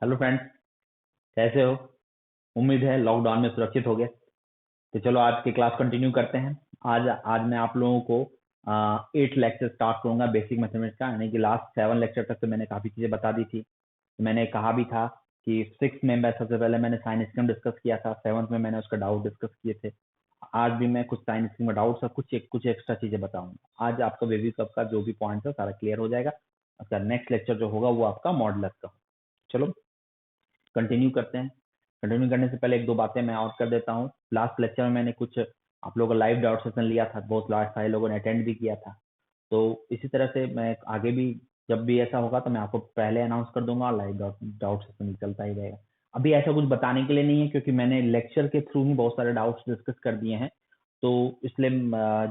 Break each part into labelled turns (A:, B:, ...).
A: Hello friends, कैसे हो? उम्मीद है लॉकडाउन में सुरक्षित हो गए। तो चलो आज की क्लास कंटिन्यू करते हैं। आज आज मैं आप लोगों को 8 लेक्चर स्टार्ट करूंगा बेसिक मैथमेटिक्स का, यानी कि लास्ट 7 लेक्चर तक तो मैंने काफ़ी चीज़ें बता दी थी। तो मैंने कहा भी था कि 6 में सबसे पहले मैंने साइन स्कीम डिस्कस किया था, 7th में मैंने उसका डाउट डिस्कस किए थे। आज भी मैं कुछ साइन स्कीम का डाउट्स और कुछ एक्स्ट्रा चीज़ें बताऊंगा। आज आपका बेबी कप का जो भी पॉइंट है सारा क्लियर हो जाएगा। उसका नेक्स्ट लेक्चर जो होगा वो आपका मॉडुलस का होगा। चलो कंटिन्यू करते हैं। कंटिन्यू करने से पहले एक दो बातें मैं और कर देता हूँ। लास्ट लेक्चर में मैंने कुछ आप लोगों का लाइव डाउट सेशन लिया था, बहुत लास्ट सारे लोगों ने अटेंड भी किया था। तो इसी तरह से मैं आगे भी जब भी ऐसा होगा तो मैं आपको पहले अनाउंस कर दूंगा, लाइव डाउट सेशन चलता ही रहेगा। अभी ऐसा कुछ बताने के लिए नहीं है क्योंकि मैंने लेक्चर के थ्रू ही बहुत सारे डाउट्स डिस्कस कर दिए हैं। तो इसलिए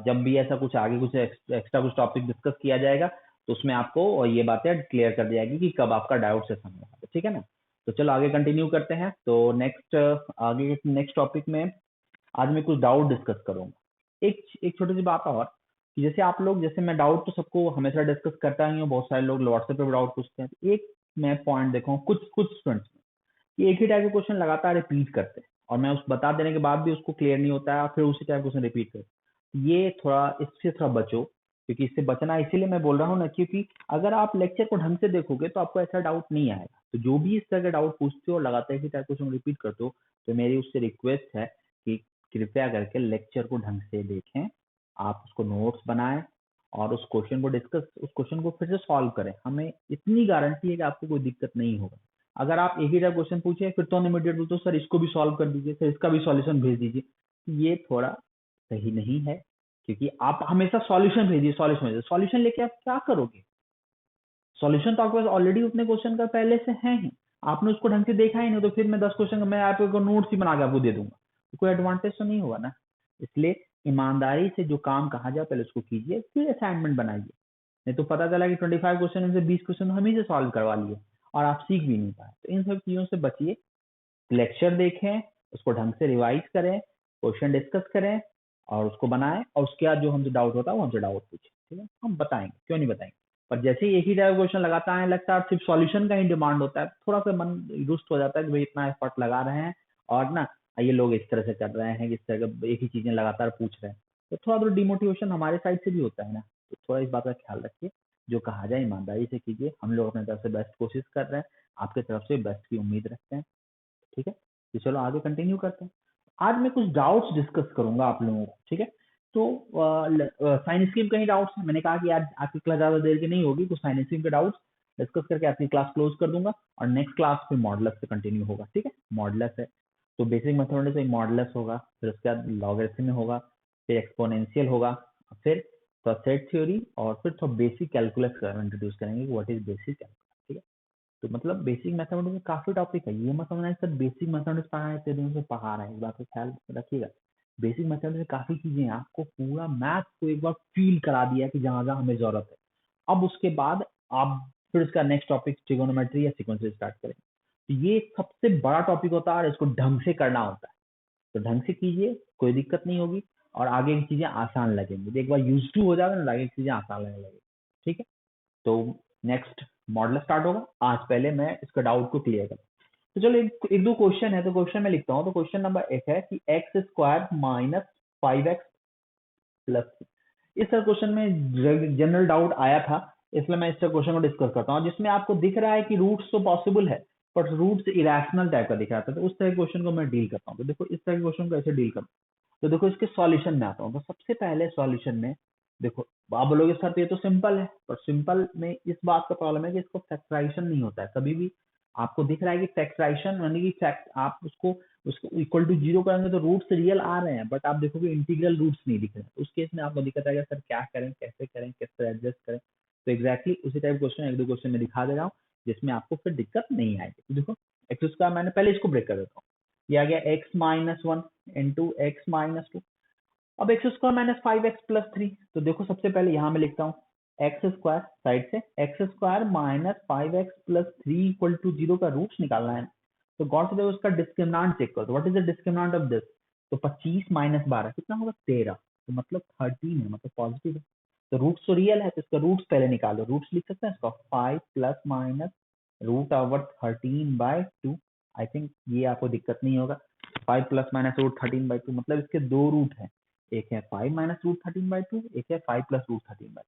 A: जब भी ऐसा कुछ आगे कुछ एक्स्ट्रा कुछ टॉपिक डिस्कस किया जाएगा तो उसमें आपको ये बातें क्लियर कर दी जाएगी कि कब आपका डाउट सेशन होगा। तो ठीक है ना? तो चलो आगे कंटिन्यू करते हैं। तो नेक्स्ट टॉपिक में आज मैं कुछ डाउट डिस्कस करूंगा। एक छोटी सी बात और कि जैसे आप लोग, जैसे मैं डाउट तो सबको हमेशा डिस्कस करता ही हूँ, बहुत सारे लोग व्हाट्सएप पे भी डाउट पूछते हैं। तो एक मैं पॉइंट देखा हूँ कुछ कुछ स्टूडेंट्स में कि एक ही टाइप के क्वेश्चन लगातार रिपीट करते हैं और मैं उस बता देने के बाद भी उसको क्लियर नहीं होता है, फिर उसी टाइप क्वेश्चन रिपीट करते हैं। ये थोड़ा, इससे थोड़ा बचो, क्योंकि इससे बचना इसीलिए मैं बोल रहा हूँ ना, क्योंकि अगर आप लेक्चर को ढंग से देखोगे तो आपको ऐसा डाउट नहीं आएगा। तो जो भी इस तरह के डाउट पूछते हो और लगातार इसी टाइप क्वेश्चन रिपीट करते हो, तो मेरी उससे रिक्वेस्ट है कि कृपया करके लेक्चर को ढंग से देखें, आप उसको नोट्स बनाएं और उस क्वेश्चन को फिर से सॉल्व करें। हमें इतनी गारंटी है कि आपको कोई दिक्कत नहीं होगा। अगर आप एक ही टाइप क्वेश्चन पूछे फिर तो इमीडिएट बोलते हो सर इसको भी सॉल्व कर दीजिए, सर इसका भी सॉल्यूशन भेज दीजिए, ये थोड़ा सही नहीं है। क्योंकि आप हमेशा सॉल्यूशन भेजिए, सॉल्यूशन लेके आप क्या करोगे? सॉल्यूशन तो आपके पास ऑलरेडी उतने क्वेश्चन का पहले से है ही, आपने उसको ढंग से देखा ही नहीं, तो फिर मैं 10 क्वेश्चन का मैं आपको नोट्स ही बना के आपको दे दूंगा, तो कोई एडवांटेज तो नहीं होगा ना। इसलिए ईमानदारी से जो काम कहा जाए पहले उसको कीजिए, फिर असाइनमेंट बनाइए। नहीं तो पता चला कि 25 क्वेश्चन में से 20 क्वेश्चन हम ही से सॉल्व करवा लिए और आप सीख भी नहीं पाए। तो इन सब चीजों से बचिए, लेक्चर देखें, उसको ढंग से रिवाइज करें, क्वेश्चन डिस्कस करें और उसको बनाएं, और उसके बाद जो हमसे डाउट होता है वो हमसे डाउट पूछे, ठीक है? हम बताएंगे, क्यों नहीं बताएंगे। पर जैसे ही एक ही टाइप क्वेश्चन लगाता है, लगता है सिर्फ सॉल्यूशन का ही डिमांड होता है, थोड़ा सा मन रुष्ट हो जाता है कि भाई इतना एफर्ट लगा रहे हैं और ना ये लोग इस तरह से कर रहे हैं, इस तरह का एक ही चीजें लगातार पूछ रहे हैं, तो थोड़ा तो डिमोटिवेशन हमारे साइड से भी होता है ना। तो थोड़ा इस बात का ख्याल रखिए, जो कहा जाए ईमानदारी से कीजिए। हम लोग अपने तरफ से बेस्ट कोशिश कर रहे हैं, आपके तरफ से बेस्ट की उम्मीद रखते हैं, ठीक है? तो चलो आगे कंटिन्यू करते हैं। आज मैं कुछ डाउट्स डिस्कस करूंगा आप लोगों को, ठीक है? तो साइन स्कीम का ही डाउट्स है, मैंने कहा कि आज आपकी क्लास ज्यादा देर की नहीं होगी, तो साइन स्कीम के डाउट्स डिस्कस करके आपकी क्लास क्लोज कर दूंगा और नेक्स्ट क्लास फिर मॉडुलस से कंटिन्यू होगा, ठीक है? मॉडुलस है तो बेसिक मैथमेटिक्स में मॉडुलस होगा, फिर उसके बाद लॉगरिथम होगा, फिर एक्सपोनेंशियल होगा, फिर तो सेट थ्योरी, और फिर तो बेसिक कैलकुलस इंट्रोड्यूस करेंगे, व्हाट इज बेसिक कैलकुलस, ठीक है? तो मतलब बेसिक मैथमेटिक्स में काफी टॉपिक है, ये मत समझना सर बेसिक मैथमेटिक्स पढ़ा है इतने दिनों से पढ़ा रहे हैं, इस बात का ख्याल रखिएगा। बेसिक मैथमेटिक्स में काफी चीजें हैं, आपको पूरा मैथ को एक बार फील करा दिया कि जहां जहां हमें जरूरत है। अब उसके बाद आप फिर उसका नेक्स्ट टॉपिक ट्रिगोनोमेट्री या सीक्वेंस से स्टार्ट करेंगे। तो ये सबसे बड़ा टॉपिक होता है और इसको ढंग से करना होता है। तो ढंग से कीजिए, कोई दिक्कत नहीं होगी और आगे की चीजें आसान लगेंगी। एक बार यूज टू हो जाएगा ना, आगे की चीजें आसान लगने लगेगी, ठीक है? तो नेक्स्ट मॉडल स्टार्ट होगा। आज पहले मैं इसका डाउट को क्लियर करूँ। तो चलो एक दो क्वेश्चन है, तो क्वेश्चन मैं लिखता हूँ। तो क्वेश्चन नंबर 1 है कि x square minus 5x plus, इस तरह क्वेश्चन में जनरल डाउट आया था, इसलिए मैं इस तरह क्वेश्चन को डिस्कस करता हूँ, जिसमें आपको दिख रहा है कि रूट्स तो पॉसिबल है बट रूट्स इरेशनल टाइप का दिख रहा था। तो उस तरह के क्वेश्चन को मैं डील करता हूँ। तो देखो इस तरह के क्वेश्चन को ऐसे डील करता हूँ। तो देखो इसके सॉल्यूशन में आता हूँ। तो सबसे पहले सॉल्यूशन में देखो, आप बोलोगे सर तो ये तो सिंपल है, पर सिंपल में इस बात का प्रॉब्लम है कि इसको फैक्टराइजेशन नहीं होता है कभी भी। आपको दिख रहा है कि फैक्टराइजेशन यानी कि फैक्ट आप उसको उसको इक्वल टू जीरो करेंगे तो रूट्स रियल आ रहे हैं, बट आप देखोगे इंटीग्रल रूट्स नहीं दिख रहे हैं। उस केस में आपको दिक्कत आएगा सर क्या करें, कैसे करें, किस तरह एडजस्ट करें। तो एग्जैक्टली उसी टाइप क्वेश्चन एक दो क्वेश्चन में दिखा दे रहा हूँ, जिसमें आपको फिर दिक्कत नहीं आएगी। तो देखो एक्स स्क्वायर, मैंने पहले इसको ब्रेक कर देता हूँ। ये आ गया x minus 1 into x minus 2। अब एक्स स्क्वायर माइनस 5x+3। तो देखो सबसे पहले यहाँ मैं लिखता हूँ एक्स स्क्वायर, साइड से x square minus 5x+3 equal to 0 का रूट्स निकालना है। तो गौर से देखो उसका डिस्क्रिमिनेंट चेक करो। What is the discriminant of this? तो 25 माइनस 12 कितना होगा? 13। तो मतलब 13 है, मतलब पॉजिटिव है। तो रूट्स तो रियल है, तो इसका रूट्स पहले निकालो। रूट्स लिख सकते हैं इसका 5 plus minus root over 13/2। I think ये आपको दिक्कत नहीं होगा। 5 प्लस माइनस रूट 13/2 मतलब इसके दो रूट हैं, एक है 5 माइनस रूट 13/2, एक है 5 प्लस रूट 13/2।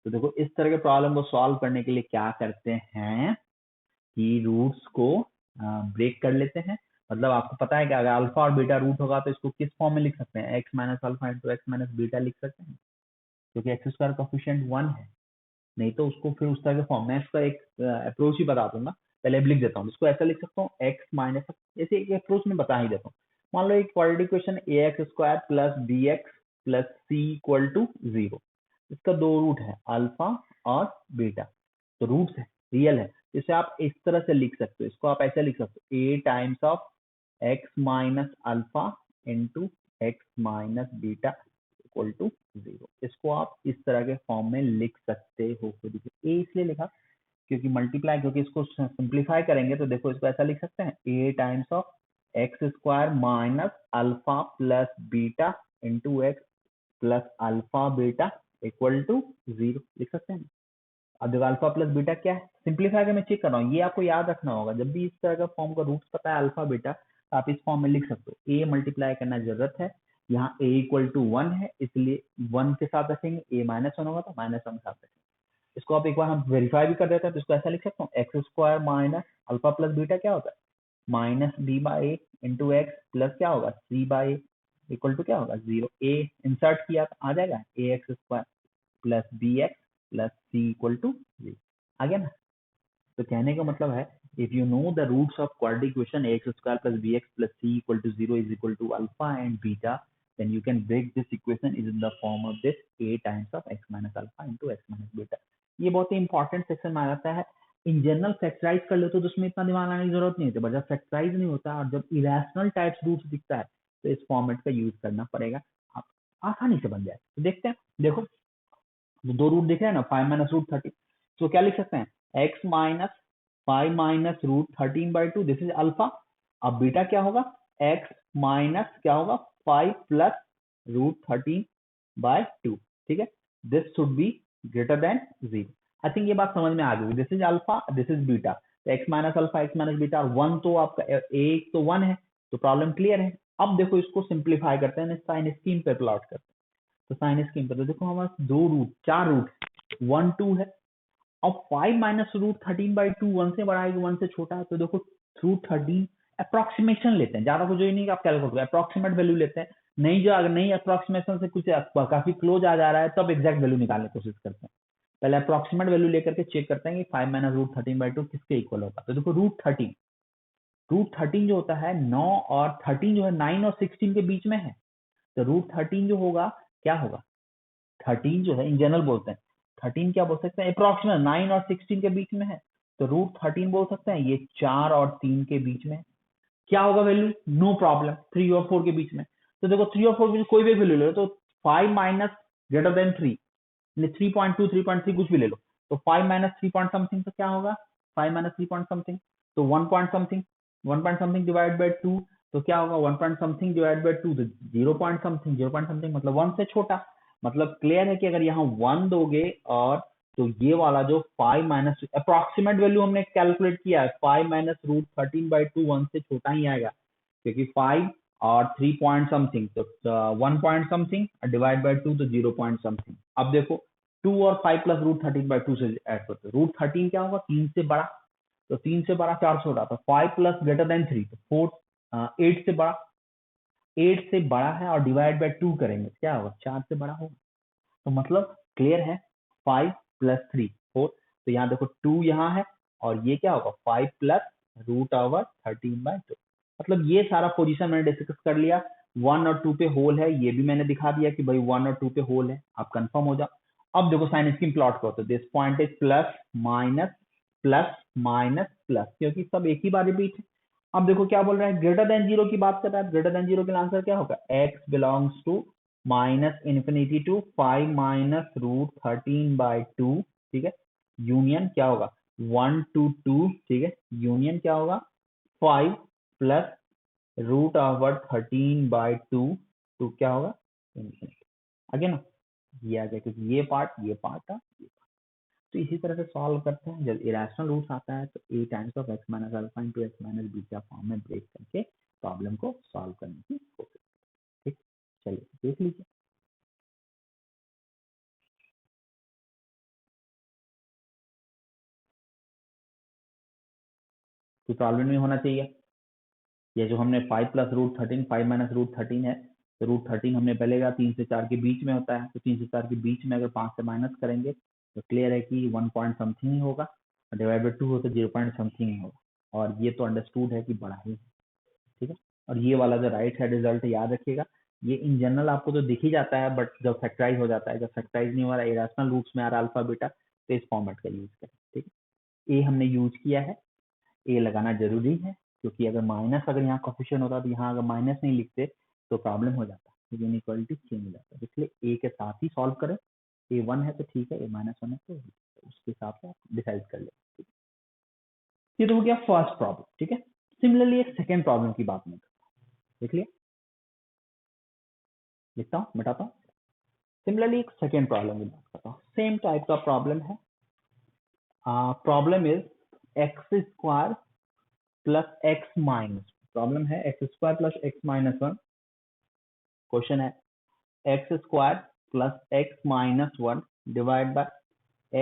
A: तो देखो इस तरह के प्रॉब्लम को सॉल्व करने के लिए क्या करते हैं कि रूट्स को ब्रेक कर लेते हैं। मतलब आपको पता है कि अगर अल्फा और बीटा रूट होगा तो इसको किस फॉर्म में लिख सकते हैं, x minus alpha into x minus beta लिख सकते हैं, क्योंकि एक्स स्क्वायर कोफिशिएंट 1 है। नहीं तो उसको फिर उस तरह के फॉर्म में, इसका एक अप्रोच ही बता दूंगा, पहले अब लिख देता हूँ। इसको ऐसा लिख सकता हूँ एक्स माइनस, ऐसे एक अप्रोच में बता ही देता हूँ। मान लो एक quadratic equation a x square plus B x plus C equal to 0। इसका दो रूट है अल्फा और बीटा, तो रूट्स है, रियल है। इसे आप इस तरह से लिख सकते हो, इसको आप ऐसे लिख सकते हो A times of X minus alpha into x minus beta equal to 0। इसको आप इस तरह के फॉर्म में लिख सकते हो। तो देखिए ए इसलिए लिखा क्योंकि मल्टीप्लाई, क्योंकि इसको सिंप्लीफाई करेंगे तो देखो इसको ऐसा लिख सकते हैं A times of x square minus alpha plus beta into x plus alpha beta equal to 0 लिख सकते हैं। अब देखो अल्फा प्लस बीटा क्या है, सिंप्लीफाई के मैं चेक कर रहा हूँ, ये आपको याद रखना होगा। जब भी इस तरह का फॉर्म का रूट्स पता है अल्फा बीटा, तो आप इस फॉर्म में लिख सकते हो। ए मल्टीप्लाई करना जरूरत है, यहाँ ए इक्वल टू 1 है, इसलिए 1 के साथ रखेंगे, ए -1 होगा तो -1 के साथ रखेंगे। इसको आप एक बार हम वेरीफाई भी कर देते हैं, तो इसको ऐसा लिख सकता हूँ x square minus alpha plus beta क्या होता है, minus B by A into x plus क्या होगा C by A equal to क्या होगा 0। ए इंसर्ट किया तो आ जाएगा A x square plus B x plus C equal to 0। आ गया ना। तो कहने का मतलब है, if you know the roots of quadratic equation ax square plus bx plus c equal to 0 is equal to alpha and beta, then you can break this equation is in the form of this a times of x minus alpha into x minus beta। ये बहुत ही important section में आ जाता है। In general factorise कर लो तो उसमें इतना दिमाग लगाने की जरूरत नहीं होती, बट जब फैक्टराइज नहीं होता और जब इरेशनल टाइप्स रूट्स दिखता है तो इस फॉर्मेट का यूज करना पड़ेगा, आप आसानी से बन जाए। तो देखते हैं, देखो दो रूट दिख रहे हैं ना, 5 माइनस रूट 13, तो क्या लिख सकते हैं x minus 5 minus root 13/2, this is alpha. अब बीटा क्या होगा, x माइनस क्या होगा 5 प्लस रूट 13/2, ठीक है। This should be greater than 0। I think ये बात समझ में आ गई। This is alpha, this is beta, तो x minus alpha x minus beta, और 1 तो आपका एक तो 1 है, तो प्रॉब्लम क्लियर है। अब देखो इसको सिंप्लीफाई करते हैं, साइन स्कीम पे प्लॉट करते हैं। तो साइन स्कीम पर तो देखो हमारे दो रूट, चार रूट, 1 2 है। अब 5 माइनस रूट 13/2 1 से बड़ा है कि 1 से छोटा है, तो देखो रूट 13 अप्रोक्सीमेशन लेते हैं, ज्यादा कुछ नहीं कि आप कैलकुलेट करो, अप्रोक्सीमेट वैल्यू लेते हैं। नहीं जो अगर नहीं अप्रोक्सीमेशन से कुछ काफी क्लोज आ जा रहा है तब एग्जैक्ट वैल्यू निकालने की कोशिश करते हैं। पहले अप्रोक्सीमेट वैल्यू लेकर के चेक करते हैं कि 5 माइनस रूट 13/2 किसके इक्वल होगा। तो देखो रूट 13 जो होता है 9 और 13 जो है 9 और 16 के बीच में है, तो रूट 13 जो होगा क्या होगा, 13 जो है इन जनरल बोलते हैं, 13 क्या बोल सकते हैं अप्रोक्सीमेट 9 और 16 के बीच में है, तो रूट 13 बोल सकते हैं ये 4 और 3 के बीच में। क्या होगा वैल्यू, नो प्रॉब्लम, 3 और 4 के बीच में। तो देखो 3 और 4 में कोई भी वैल्यू ले लो, तो 5 माइनस ग्रेटर देन 3, 3.2 3.3 कुछ भी ले लो, तो 5 माइनस 3 पॉइंट समथिंग तो क्या होगा, 5 माइनस 3 पॉइंट समथिंग, तो 1 point something, 1 point something divide by 2, तो क्या होगा 1 पॉइंट समथिंग डिवाइड बाय 2, तो 0 पॉइंट समथिंग, 0 पॉइंट समथिंग मतलब 1 से छोटा। मतलब क्लियर है कि अगर यहाँ 1 दोगे और तो ये वाला जो 5 माइनस अप्रोक्सीमेट वैल्यू हमने कैलकुलेट किया है 5 माइनस रूट 13/2 1 से छोटा ही आएगा, क्योंकि 5 और 3 पॉइंट समथिंग, तो 1 पॉइंट समथिंग डिवाइड बाय 2 तो 0 पॉइंट समथिंग। अब देखो 2 और 5 प्लस रूट 13/2 से ऐड करते हैं, रूट 13 क्या होगा 3 से बड़ा, तो 3 से बड़ा 4 से बड़ा, तो 5 प्लस ग्रेटर देन 3, तो 4 8 से बड़ा, 8 से बड़ा है और डिवाइड बाय 2 करेंगे क्या होगा 4 से बड़ा होगा। तो मतलब क्लियर है 5 प्लस 3 4, तो यहाँ देखो 2 यहाँ है और ये क्या होगा 5 प्लस रूट ओवर 13/2। मतलब ये सारा पोजीशन मैंने डिस्कस कर लिया। 1 और 2 पे होल है, ये भी मैंने दिखा दिया कि भाई 1 और 2 पे होल है, आप कंफर्म हो जाओ। अब देखो साइन स्कीम प्लॉट करो, तो this point is plus minus plus minus plus, क्योंकि सब एक ही बार रिपीट है। अब देखो क्या बोल रहा है, ग्रेटर देन 0 की बात कर रहा है, ग्रेटर देन 0 के लिए आंसर क्या होगा, x belongs to minus infinity to 5 minus root 13/2, ठीक है। यूनियन क्या होगा 1 to 2, ठीक है। यूनियन क्या होगा 5 प्लस रूट ओवर 13/2 टू क्या होगा इन्फिनिटी। आगे ना ये आ गया, क्योंकि ये पार्ट था, ये पार्ट। तो इसी तरह से सॉल्व करते हैं। जब इरेशनल रूट्स आता है तो a times of x minus alpha into x minus beta form में ब्रेक करके प्रॉब्लम को सॉल्व करने की कोशिश। ठीक, चलिए देख लीजिए। तो प्रॉब्लम में होना चाहिए ये जो हमने 5 प्लस रूट 13 5 माइनस रूट 13 है, तो रूट 13 हमने पहले का 3 से 4 के बीच में होता है, तो 3 से 4 के बीच में अगर 5 से माइनस करेंगे तो क्लियर है कि 1 पॉइंट समथिंग ही होगा, डिवाइड बाई 2 हो तो 0 पॉइंट समथिंग ही होगा, और ये तो अंडरस्टूड है कि बड़ा ही है। ठीक है, और ये वाला जो राइट है रिजल्ट याद रखिएगा, ये इन जनरल आपको तो दिख ही जाता है, बट जब फैक्टराइज हो जाता है, जब फैक्टराइज नहीं हो रहा है, इरेशनल रूट्स में आ रहा अल्फा बीटा, तो इस फॉर्मेट का यूज करें। ठीक है, ए हमने यूज किया है, ए लगाना जरूरी है, क्योंकि अगर माइनस अगर यहाँ कोफिशिएंट होता तो यहाँ अगर माइनस नहीं लिखते तो प्रॉब्लम हो जाता, तो इनइक्वालिटी चेंज हो जाता है। इसलिए ए के साथ ही सॉल्व करें, ए 1 है तो ठीक है, ए माइनस 1 है तो उसके हिसाब से आप डिसाइड कर ले। ये तो हो गया फर्स्ट प्रॉब्लम। ठीक है, सिमिलरली एक सेकेंड प्रॉब्लम की बात नहीं करता, देख लिया, लिखता हूँ मिटाता हूँ। सिमिलरली एक सेकेंड प्रॉब्लम की बात करता हूँ, सेम टाइप का प्रॉब्लम है। Problem is X square plus x minus, problem है x square plus x minus 1। Question है x square plus x minus 1 divide by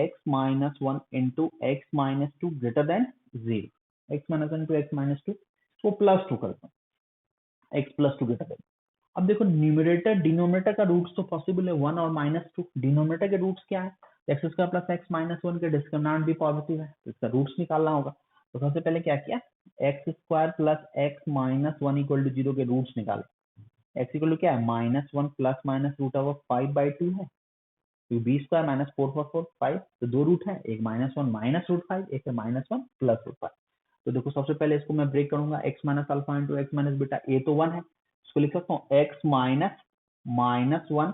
A: X minus 1 into x minus 2 greater than 0। X minus 1 into x minus 2 को plus 2 करता हूँ, x plus 2 greater then. अब देखो numerator denominator का roots तो possible है 1 और माइनस 2, डिनोमिनेटर के रूट्स क्या है, x square plus x minus 1 के डिस्क्रिमिनेंट भी पॉजिटिव है, तो इसका रूट्स निकालना होगा। तो सबसे पहले क्या किया, x square plus x minus 1 equal to 0 के रूट्स निकाले। एक्स इक्वल टू क्या है, minus 1 plus minus root of 5/2 है, तो बी स्क्वायर माइनस 4/4 5, तो दो रूट है, एक माइनस 1 माइनस रूट 5, एक है माइनस 1 प्लस रूट 5। तो देखो सबसे पहले इसको मैं ब्रेक करूंगा, X minus alpha into x minus beta, A तो 1 है, इसको लिख सकता हूँ X minus minus 1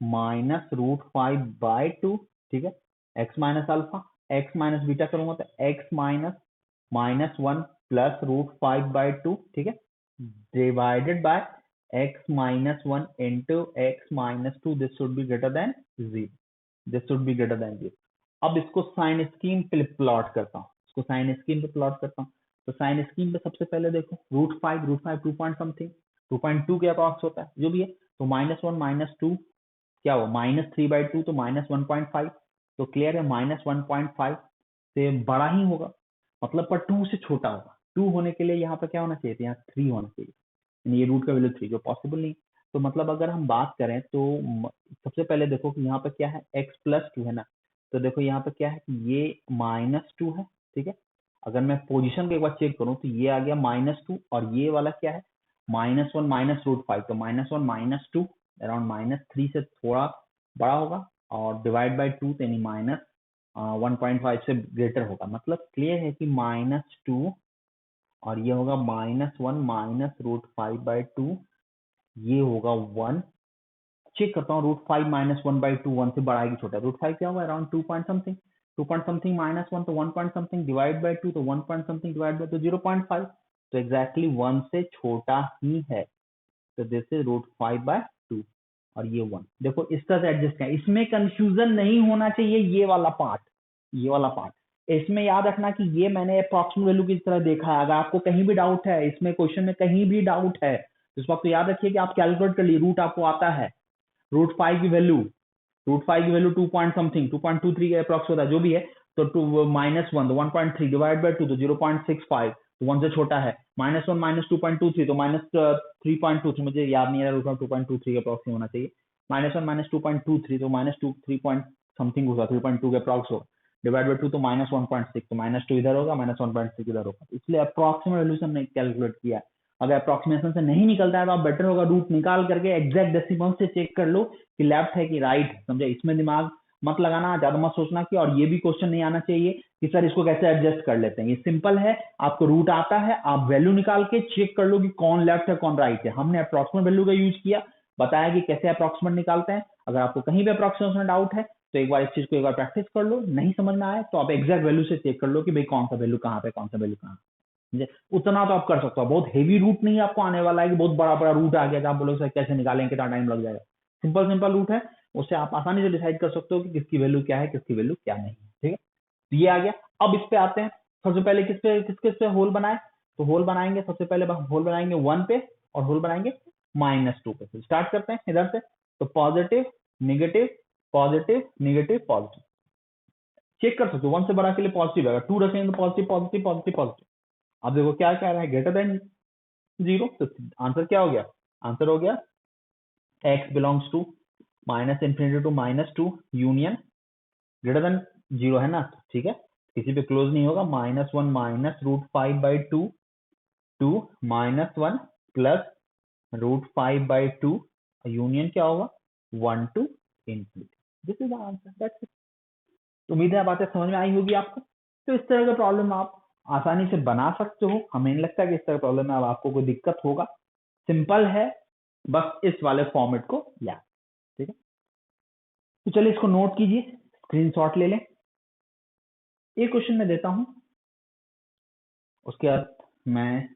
A: minus root 5/2। ठीक है, X minus alpha, X minus beta करूंगा तो X minus minus 1 plus root 5/2। ठीक है, divided by x minus 1 into x minus 2, this should be greater than 0, this should be greater than 0। अब इसको sign scheme पे plot करता हूँ, इसको साइन स्कीम पे प्लॉट करता हूँ। तो साइन स्कीम पे सबसे पहले देखो रूट 5 2 पॉइंट समथिंग 2.2 के अप्रॉक्स होता है जो भी है, तो माइनस 1 माइनस 2 क्या हुआ, माइनस 3/2, तो माइनस 1.5, तो क्लियर है माइनस 1.5 से बड़ा ही होगा, मतलब पर 2 से छोटा होगा। 2 होने के लिए यहाँ पे क्या होना चाहिए, यहाँ 3 होना चाहिए, ये रूट का वैल्यू 3 जो पॉसिबल नहीं। तो मतलब अगर हम बात करें तो सबसे पहले देखो कि यहाँ पे क्या है, x प्लस 2 है ना, तो देखो यहाँ पे क्या है कि ये माइनस 2 है। ठीक है, अगर मैं पोजीशन को एक बार चेक करूँ तो ये आ गया माइनस 2, और ये वाला क्या है माइनस 1 माइनस रूट 5, तो माइनस 1 माइनस 2 अराउंड माइनस 3 से थोड़ा बड़ा होगा, और डिवाइड बाई 2 यानी माइनस 1.5 से ग्रेटर होगा। मतलब क्लियर है कि माइनस 2 और ये होगा माइनस 1 माइनस रूट 5/2, ये होगा 1। चेक करता हूँ रूट 5 माइनस 1/2 1 से बड़ा है कि छोटा है, रूट 5 क्या होगा around 2 point something, 2 point something minus 1 तो 1 पॉइंट समथिंग डिवाइड बाई 2 तो 1 पॉइंट समथिंग डिवाइड बाई 2 0.5, तो एग्जैक्टली 1 से छोटा ही है, तो दिस इज रूट 5/2 और ये 1। देखो इस तरह से एडजस्ट करें, इसमें कंफ्यूजन नहीं होना चाहिए, ये वाला पार्ट, ये वाला पार्ट इसमें याद रखना कि ये मैंने अप्रॉक्सिमेट वैल्यू की तरह देखा है। अगर आपको कहीं भी डाउट है, इसमें क्वेश्चन में कहीं भी डाउट है, तो इस वक्त याद रखिए कि आप कैलकुलेट कर लिए, रूट आपको आता है, रूट 5 की वैल्यू, रूट 5 की वैल्यू 2 पॉइंट समथिंग 2.23 का अप्रॉक्स होता है जो भी है, तो 2 माइनस 1 तो 1.3 डिवाइड बाई 2 तो 0.65, तो 1 से छोटा है, माइनस 1 माइनस 2.23 तो माइनस 3.23, मुझे याद नहीं आ रहा, रूट 2.23 के अप्रॉक्स होना चाहिए, माइनस 1 माइनस 2.23 तो माइनस 2 3 पॉइंट समथिंग होगा, 3.2 के अप्रॉक्स होगा, डिवाइड बाई 2 तो माइनस 1.6, तो माइनस 2 इधर होगा, माइनस 1.6 इधर होगा, इसलिए अप्रॉक्सिमेट वैल्यू से हमने कैलकुलेट किया। अगर अप्रॉक्सीमेशन से नहीं निकलता है तो आप बेटर होगा रूट निकाल करके एग्जैक्ट डेसिमल से चेक कर लो कि लेफ्ट है कि राइट है, समझे, इसमें दिमाग मत लगाना, ज्यादा मत सोचना कि, और ये भी क्वेश्चन नहीं आना चाहिए कि सर इसको कैसे एडजस्ट कर लेते हैं। ये सिंपल है, आपको रूट आता है, आप वैल्यू निकाल के चेक कर लो कि कौन लेफ्ट है कौन राइट है। हमने अप्रॉक्सीमेट वैल्यू का यूज किया, बताया कि कैसे अप्रॉक्सीमेट निकालते हैं। अगर आपको कहीं भी अप्रॉक्सीमेशन डाउट है तो एक बार इस चीज को एक बार प्रैक्टिस कर लो, नहीं समझ में आए तो आप एग्जैक्ट वैल्यू से चेक कर लो कि भाई कौन सा वैल्यू कहाँ पे, कौन सा वैल्यू कहाँ, उतना तो आप कर सकते हो। बहुत हेवी रूट नहीं आपको आने वाला है कि बहुत बड़ा बड़ा रूट आ गया, आप बोलोगे सर कैसे निकालेंगे, कितना टाइम लग जाएगा। सिंपल सिंपल रूट है, उससे आप आसानी से डिसाइड कर सकते हो कि किसकी वैल्यू क्या है, किसकी वैल्यू क्या नहीं है। ठीक है, तो ये आ गया। अब इस पे आते हैं, सबसे पहले किस पे होल बनाए, तो होल बनाएंगे, सबसे पहले होल बनाएंगे 1 पे और होल बनाएंगे -2 पे। स्टार्ट करते हैं इधर से, तो positive negative positive negative positive, check कर सकते हो 1 से बड़ा के लिए पॉजिटिव आएगा, 2 रखेंगे तो पॉजिटिव पॉजिटिव पॉजिटिव पॉजिटिव। अब देखो क्या कह रहा है, ग्रेटर देन 0, तो आंसर क्या हो गया, आंसर हो गया x belongs to -∞ to -2 union greater than 0 है ना, ठीक है, किसी पे क्लोज नहीं होगा, -1 -√5/2 टू -1 प्लस √5/2 यूनियन क्या होगा 1 to ∞। This is the answer, that's it. तो उम्मीद है बातें समझ में आई होगी आपको। तो इस तरह का प्रॉब्लम आप आसानी से बना सकते हो, हमें नहीं लगता कि इस तरह प्रॉब्लम में अब आपको कोई दिक्कत होगा, सिंपल है, बस इस वाले फॉर्मेट को याद, ठीक है। तो चलिए इसको नोट कीजिए, स्क्रीनशॉट ले लें। एक क्वेश्चन मैं देता हूं, उसके बाद मैं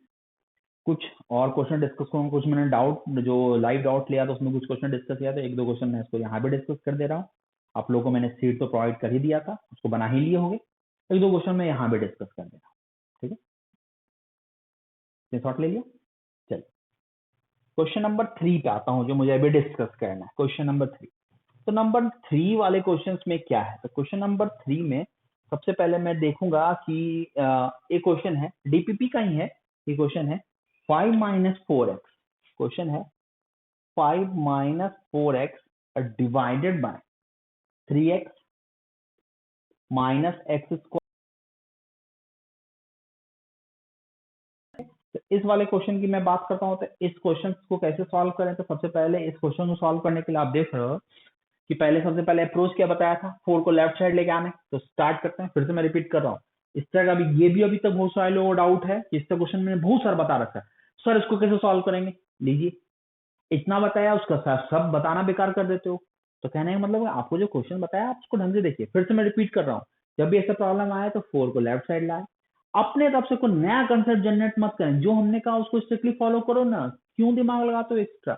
A: कुछ और क्वेश्चन डिस्कस करूंगा, कुछ मैंने डाउट जो लाइव डाउट लिया था उसमें कुछ क्वेश्चन डिस्कस किया था, 1-2 क्वेश्चन मैं इसको यहाँ भी डिस्कस कर दे रहा हूँ। आप लोगों को मैंने सीट तो प्रोवाइड कर ही दिया था, उसको बना ही लिए होंगे, 1-2 क्वेश्चन मैं यहाँ भी डिस्कस कर दे रहा हूँ, ठीक है। स्क्रीनशॉट ले लिया। चलिए क्वेश्चन नंबर 3 पे आता हूँ, जो मुझे अभी डिस्कस करना है, क्वेश्चन नंबर 3। तो नंबर 3 वाले क्वेश्चन में क्या है, तो क्वेश्चन नंबर 3 में सबसे पहले मैं देखूंगा कि एक क्वेश्चन है, डीपीपी का ही है ये क्वेश्चन है, 5 - 4x, क्वेश्चन है 5 - 4x divided by 3x - x²। तो इस वाले क्वेश्चन की मैं बात करता हूं, तो इस क्वेश्चन को कैसे सॉल्व करें, तो सबसे पहले इस क्वेश्चन को सॉल्व करने के लिए आप देख रहे हो कि पहले सबसे पहले अप्रोच क्या बताया था, 4 को लेफ्ट साइड लेके आने। तो स्टार्ट करते हैं, फिर से मैं रिपीट कर रहा हूँ, इस तरह का भी अभी तक बहुत सारे लोगों को डाउट है कि इसका क्वेश्चन मैंने बहुत सारा बता रखा है, सर इसको कैसे सॉल्व करेंगे, लीजिए इतना बताया, उसका सब बताना बेकार कर देते हो। तो कहने का मतलब आपको जो क्वेश्चन बताया आप उसको ढंग से देखिए। फिर से मैं रिपीट कर रहा हूँ, जब भी ऐसा प्रॉब्लम आया तो 4 को लेफ्ट साइड लाए, अपने तरफ से कोई नया कंसेप्ट जनरेट मत करें, जो हमने कहा उसको स्ट्रिक्टली फॉलो करो ना, क्यों दिमाग लगाते हो एक्स्ट्रा,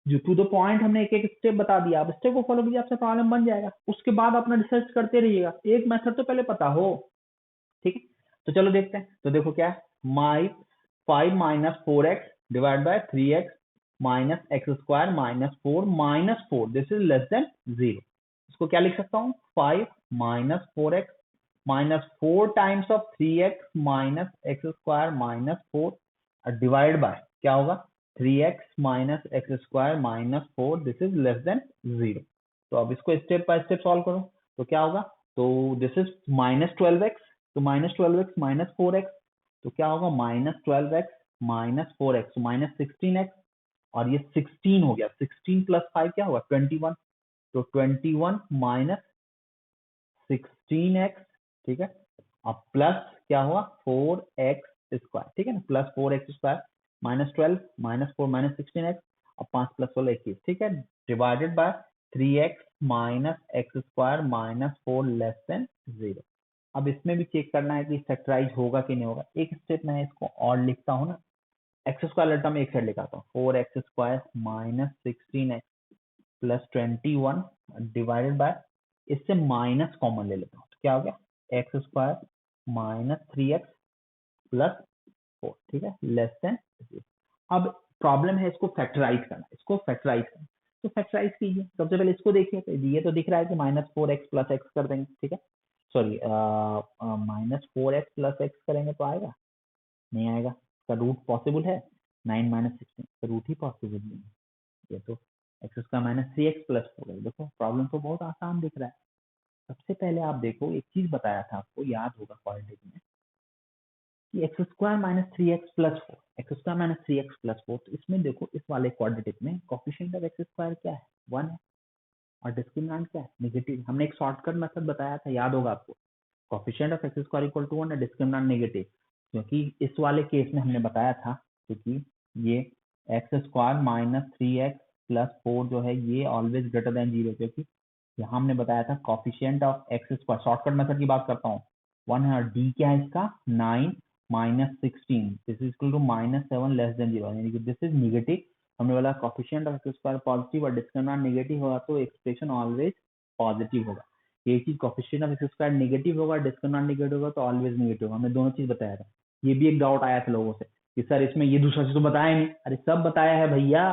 A: जो टू द पॉइंट हमने एक एक स्टेप बता दिया, आप स्टेप को फॉलो कीजिए, आपसे प्रॉब्लम बन जाएगा। उसके बाद अपना रिसर्च करते रहिएगा, एक मेथड तो पहले पता हो, ठीक है। तो चलो देखते हैं, तो देखो क्या है, 5 - 4x divide by 3x -x² -4 this is less than 0। इसको क्या लिख सकता हूँ, 5 - 4x -4 times of 3x -x² -4 divide by क्या होगा 3x -x² -4 this is less than 0। तो अब इसको स्टेप बाय स्टेप सॉल्व करो, तो क्या होगा, तो दिस इज -12x, तो -12x -4x, तो क्या होगा -12x -4x -16x, और ये 16 हो गया, 16 + 5 क्या होगा 21, तो 21 - 16x, ठीक है, अब प्लस क्या हुआ 4x², ठीक है ना, प्लस 4x² -12 -4 -16x, अब 5 + 12 21, ठीक है, divided bye 3x -x² -4 less than 0। अब इसमें भी चेक करना है कि फैक्टराइज होगा कि नहीं होगा, एक स्टेप मैं इसको और लिखता हूँ ना, x² लेता मैं एक साइड लेकर आता हूँ, 4x² -16x plus 21 divided by, इससे माइनस कॉमन ले लेता हूँ, तो क्या हो गया x² -3x प्लस 4, ठीक है, लेस देन 0। अब प्रॉब्लम है इसको फैक्टराइज करना, इसको फैक्टराइज करना, तो फैक्टराइज कीजिए। सबसे पहले इसको देखिए, तो ये तो दिख रहा है कि -4x प्लस x कर देंगे, ठीक है, सॉरी -4x प्लस x करेंगे तो आएगा, नहीं आएगा, इसका रूट पॉसिबल है, 9 - 16 का रूट ही पॉसिबल नहीं है, ये तो x² -3x प्लस हो गई। देखो प्रॉब्लम तो बहुत आसान दिख रहा है। सबसे पहले आप देखो, एक चीज बताया था आपको, याद होगा क्वाड्रेटिक में, कि x² -3x plus 4, x² -3x plus 4, तो इसमें देखो इस वाले क्वाड्रेटिक में कोफिशिएंट ऑफ x² क्या है 1 है, और डिस्क्रिमिनेंट क्या है नेगेटिव। हमने एक शॉर्टकट मेथड बताया था, याद होगा आपको, कोफिशिएंट ऑफ x² = 1 है, डिस्क्रिमिनेंट नेगेटिव, क्योंकि इस वाले केस में हमने बताया था, क्योंकि ये x² -3x प्लस 4 जो है ये ऑलवेज ग्रेटर देन 0, क्योंकि यहाँ हमने बताया था coefficient of x², shortcut method की बात करता हूँ, 1 है, और d क्या है इसका 9 - 16 this is equal to -7 less than 0, यानी कि दिस इज नेगेटिव। हमने बोला कोफिशिएंट ऑफ x² पॉजिटिव और डिस्क्रिमिनेंट नेगेटिव होगा तो एक्सप्रेशन ऑलवेज पॉजिटिव होगा। ये चीज coefficient of x square negative होगा, डिस्क्रिमिनेंट नेगेटिव होगा तो ऑलवेज नेगेटिव होगा। हमने दोनों चीज बताया था। ये भी एक डाउट आया था लोगों से कि सर इसमें ये दूसरा चीज तो बताया नहीं। अरे सब बताया है भैया,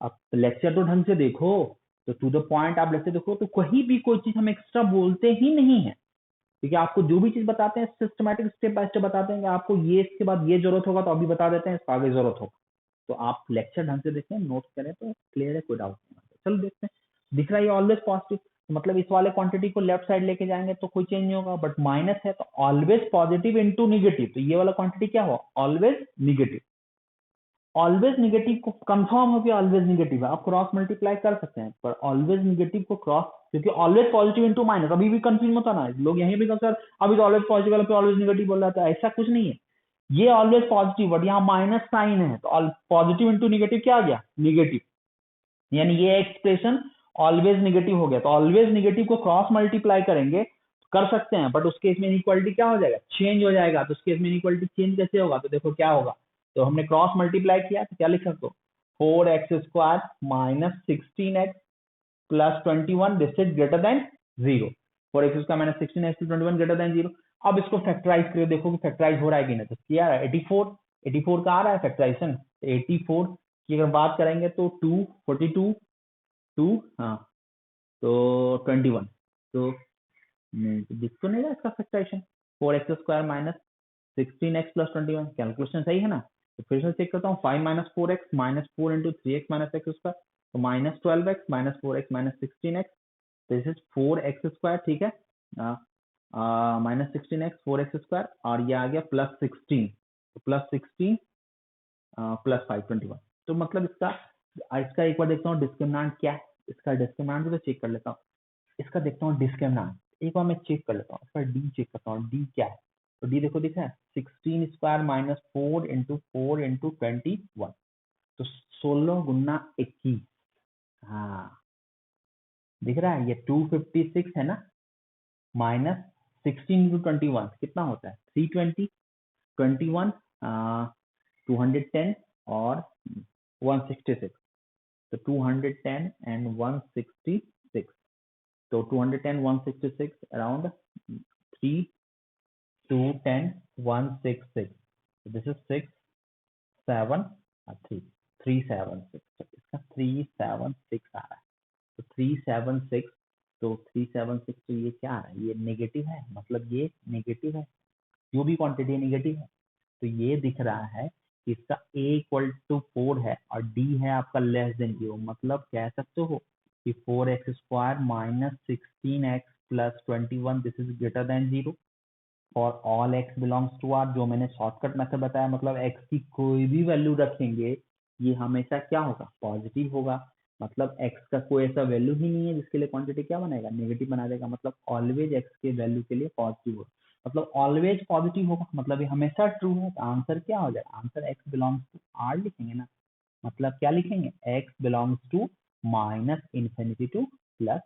A: आप लेक्चर तो ढंग से देखो, तो टू द पॉइंट आप लेक्चर देखो, तो कहीं भी कोई चीज हम एक्स्ट्रा बोलते ही नहीं है। क्योंकि आपको जो भी चीज बताते हैं सिस्टमैटिक स्टेप बाय स्टेप बताते हैं कि आपको ये इसके बाद ये जरूरत होगा तो अभी बता देते हैं, इसका आगे जरूरत होगा। तो आप लेक्चर ढंग से देखें, नोट करें तो क्लियर है, कोई डाउट नहीं। चलो देखते हैं। दिख रहा है ऑलवेज पॉजिटिव, मतलब इस वाले क्वांटिटी को लेफ्ट साइड लेके जाएंगे तो कोई चेंज नहीं होगा, बट माइनस है तो ऑलवेज पॉजिटिव इनटू नेगेटिव, तो ये वाला क्वांटिटी क्या हुआ, ऑलवेज नेगेटिव। ऑलवेज नेगेटिव को कंफर्म हो कि ऑलवेज नेगेटिव है, आप क्रॉस मल्टीप्लाई कर सकते हैं, पर ऑलवेज नेगेटिव को क्रॉस, क्योंकि ऑलवेज पॉजिटिव इनटू माइनस, अभी भी कंफ्यूज मत होना लोग यहीं भी सर अभी तो ऑलवेज पॉजिटिव वाला पे ऑलवेज नेगेटिव बोल रहा था, ऐसा कुछ नहीं है। ये ऑलवेज पॉजिटिव बट यहाँ माइनस साइन है, तो पॉजिटिव इंटू निगेटिव क्या आ गया, निगेटिव, यानी ये एक्सप्रेशन ऑलवेज निगेटिव हो गया। तो ऑलवेज निगेटिव को क्रॉस मल्टीप्लाई करेंगे कर सकते हैं, बट उस केस में इनइक्वालिटी क्या हो जाएगा, चेंज हो जाएगा। तो उस केस में इनइक्वालिटी चेंज कैसे होगा, तो देखो क्या होगा, तो हमने क्रॉस मल्टीप्लाई किया तो क्या लिख सकते हो, 4x² minus 16x plus 21 this is greater than 0, 4x² minus 16x plus 21 greater than 0। अब इसको फैक्टराइज करो, देखो कि फैक्टराइज हो रहा है कि नहीं, तो क्या आ रहा है 84 का आ रहा है फैक्टराइजेशन। 84 की अगर बात करेंगे तो 2 42 2 हाँ तो 21, तो दिख तो नहीं रहा इसका factorisation, 4x² minus 16x plus 21, calculation सही है ना। तो फिर से चेक करता हूँ, 5 minus 4x minus 4 into 3x minus x², तो minus 12x minus 4x minus 16x, this is 4x², ठीक है, माइनस 16x 4x² और ये आ गया प्लस 16, तो प्लस 16 प्लस 5 21। तो मतलब इसका इसका एक बार देखता हूँ डिस्क्रिमिनेंट क्या है, इसका डिस्क्रिमिनेंट भी चेक कर लेता हूँ, इसका देखता हूँ डिस्क्रिमिनेंट, एक बार मैं चेक कर लेता हूँ, इसका डी चेक करता हूँ, डी क्या है, तो डी देखो दिख रहा है 16² माइनस 4 इंटू 21, तो 16 गुना 21, हाँ दिख रहा है, ये 256 है ना, माइनस 16 इंटू 21 कितना होता है 320, 21 210 और 166, तो 210 एंड 166, तो 210 166 अराउंड 3 2 10 166, दिस इज 6 7 3 376, तो इसका 376 आ रहा है, तो 376, तो 376, तो ये क्या आ रहा है, ये नेगेटिव है, मतलब ये नेगेटिव है, जो भी क्वांटिटी नेगेटिव है, तो ये दिख रहा है कि इसका a इक्वल टू 4 है और d है आपका लेस देन 0, मतलब कह सकते हो कि 4x² minus 16x plus 21 this is greater than 0 for all x belongs to r। जो मैंने शॉर्टकट मेथड बताया, मतलब x की कोई भी वैल्यू रखेंगे ये हमेशा क्या होगा, पॉजिटिव होगा, मतलब x का कोई ऐसा वैल्यू ही नहीं है जिसके लिए क्वांटिटी क्या बनाएगा, नेगेटिव बना देगा, मतलब ऑलवेज x के वैल्यू के लिए पॉजिटिव होगा, मतलब ऑलवेज पॉजिटिव होगा, मतलब ये हमेशा ट्रू है। तो आंसर क्या हो जाएगा, answer x belongs to r लिखेंगे ना, मतलब क्या लिखेंगे, x belongs to minus infinity to plus,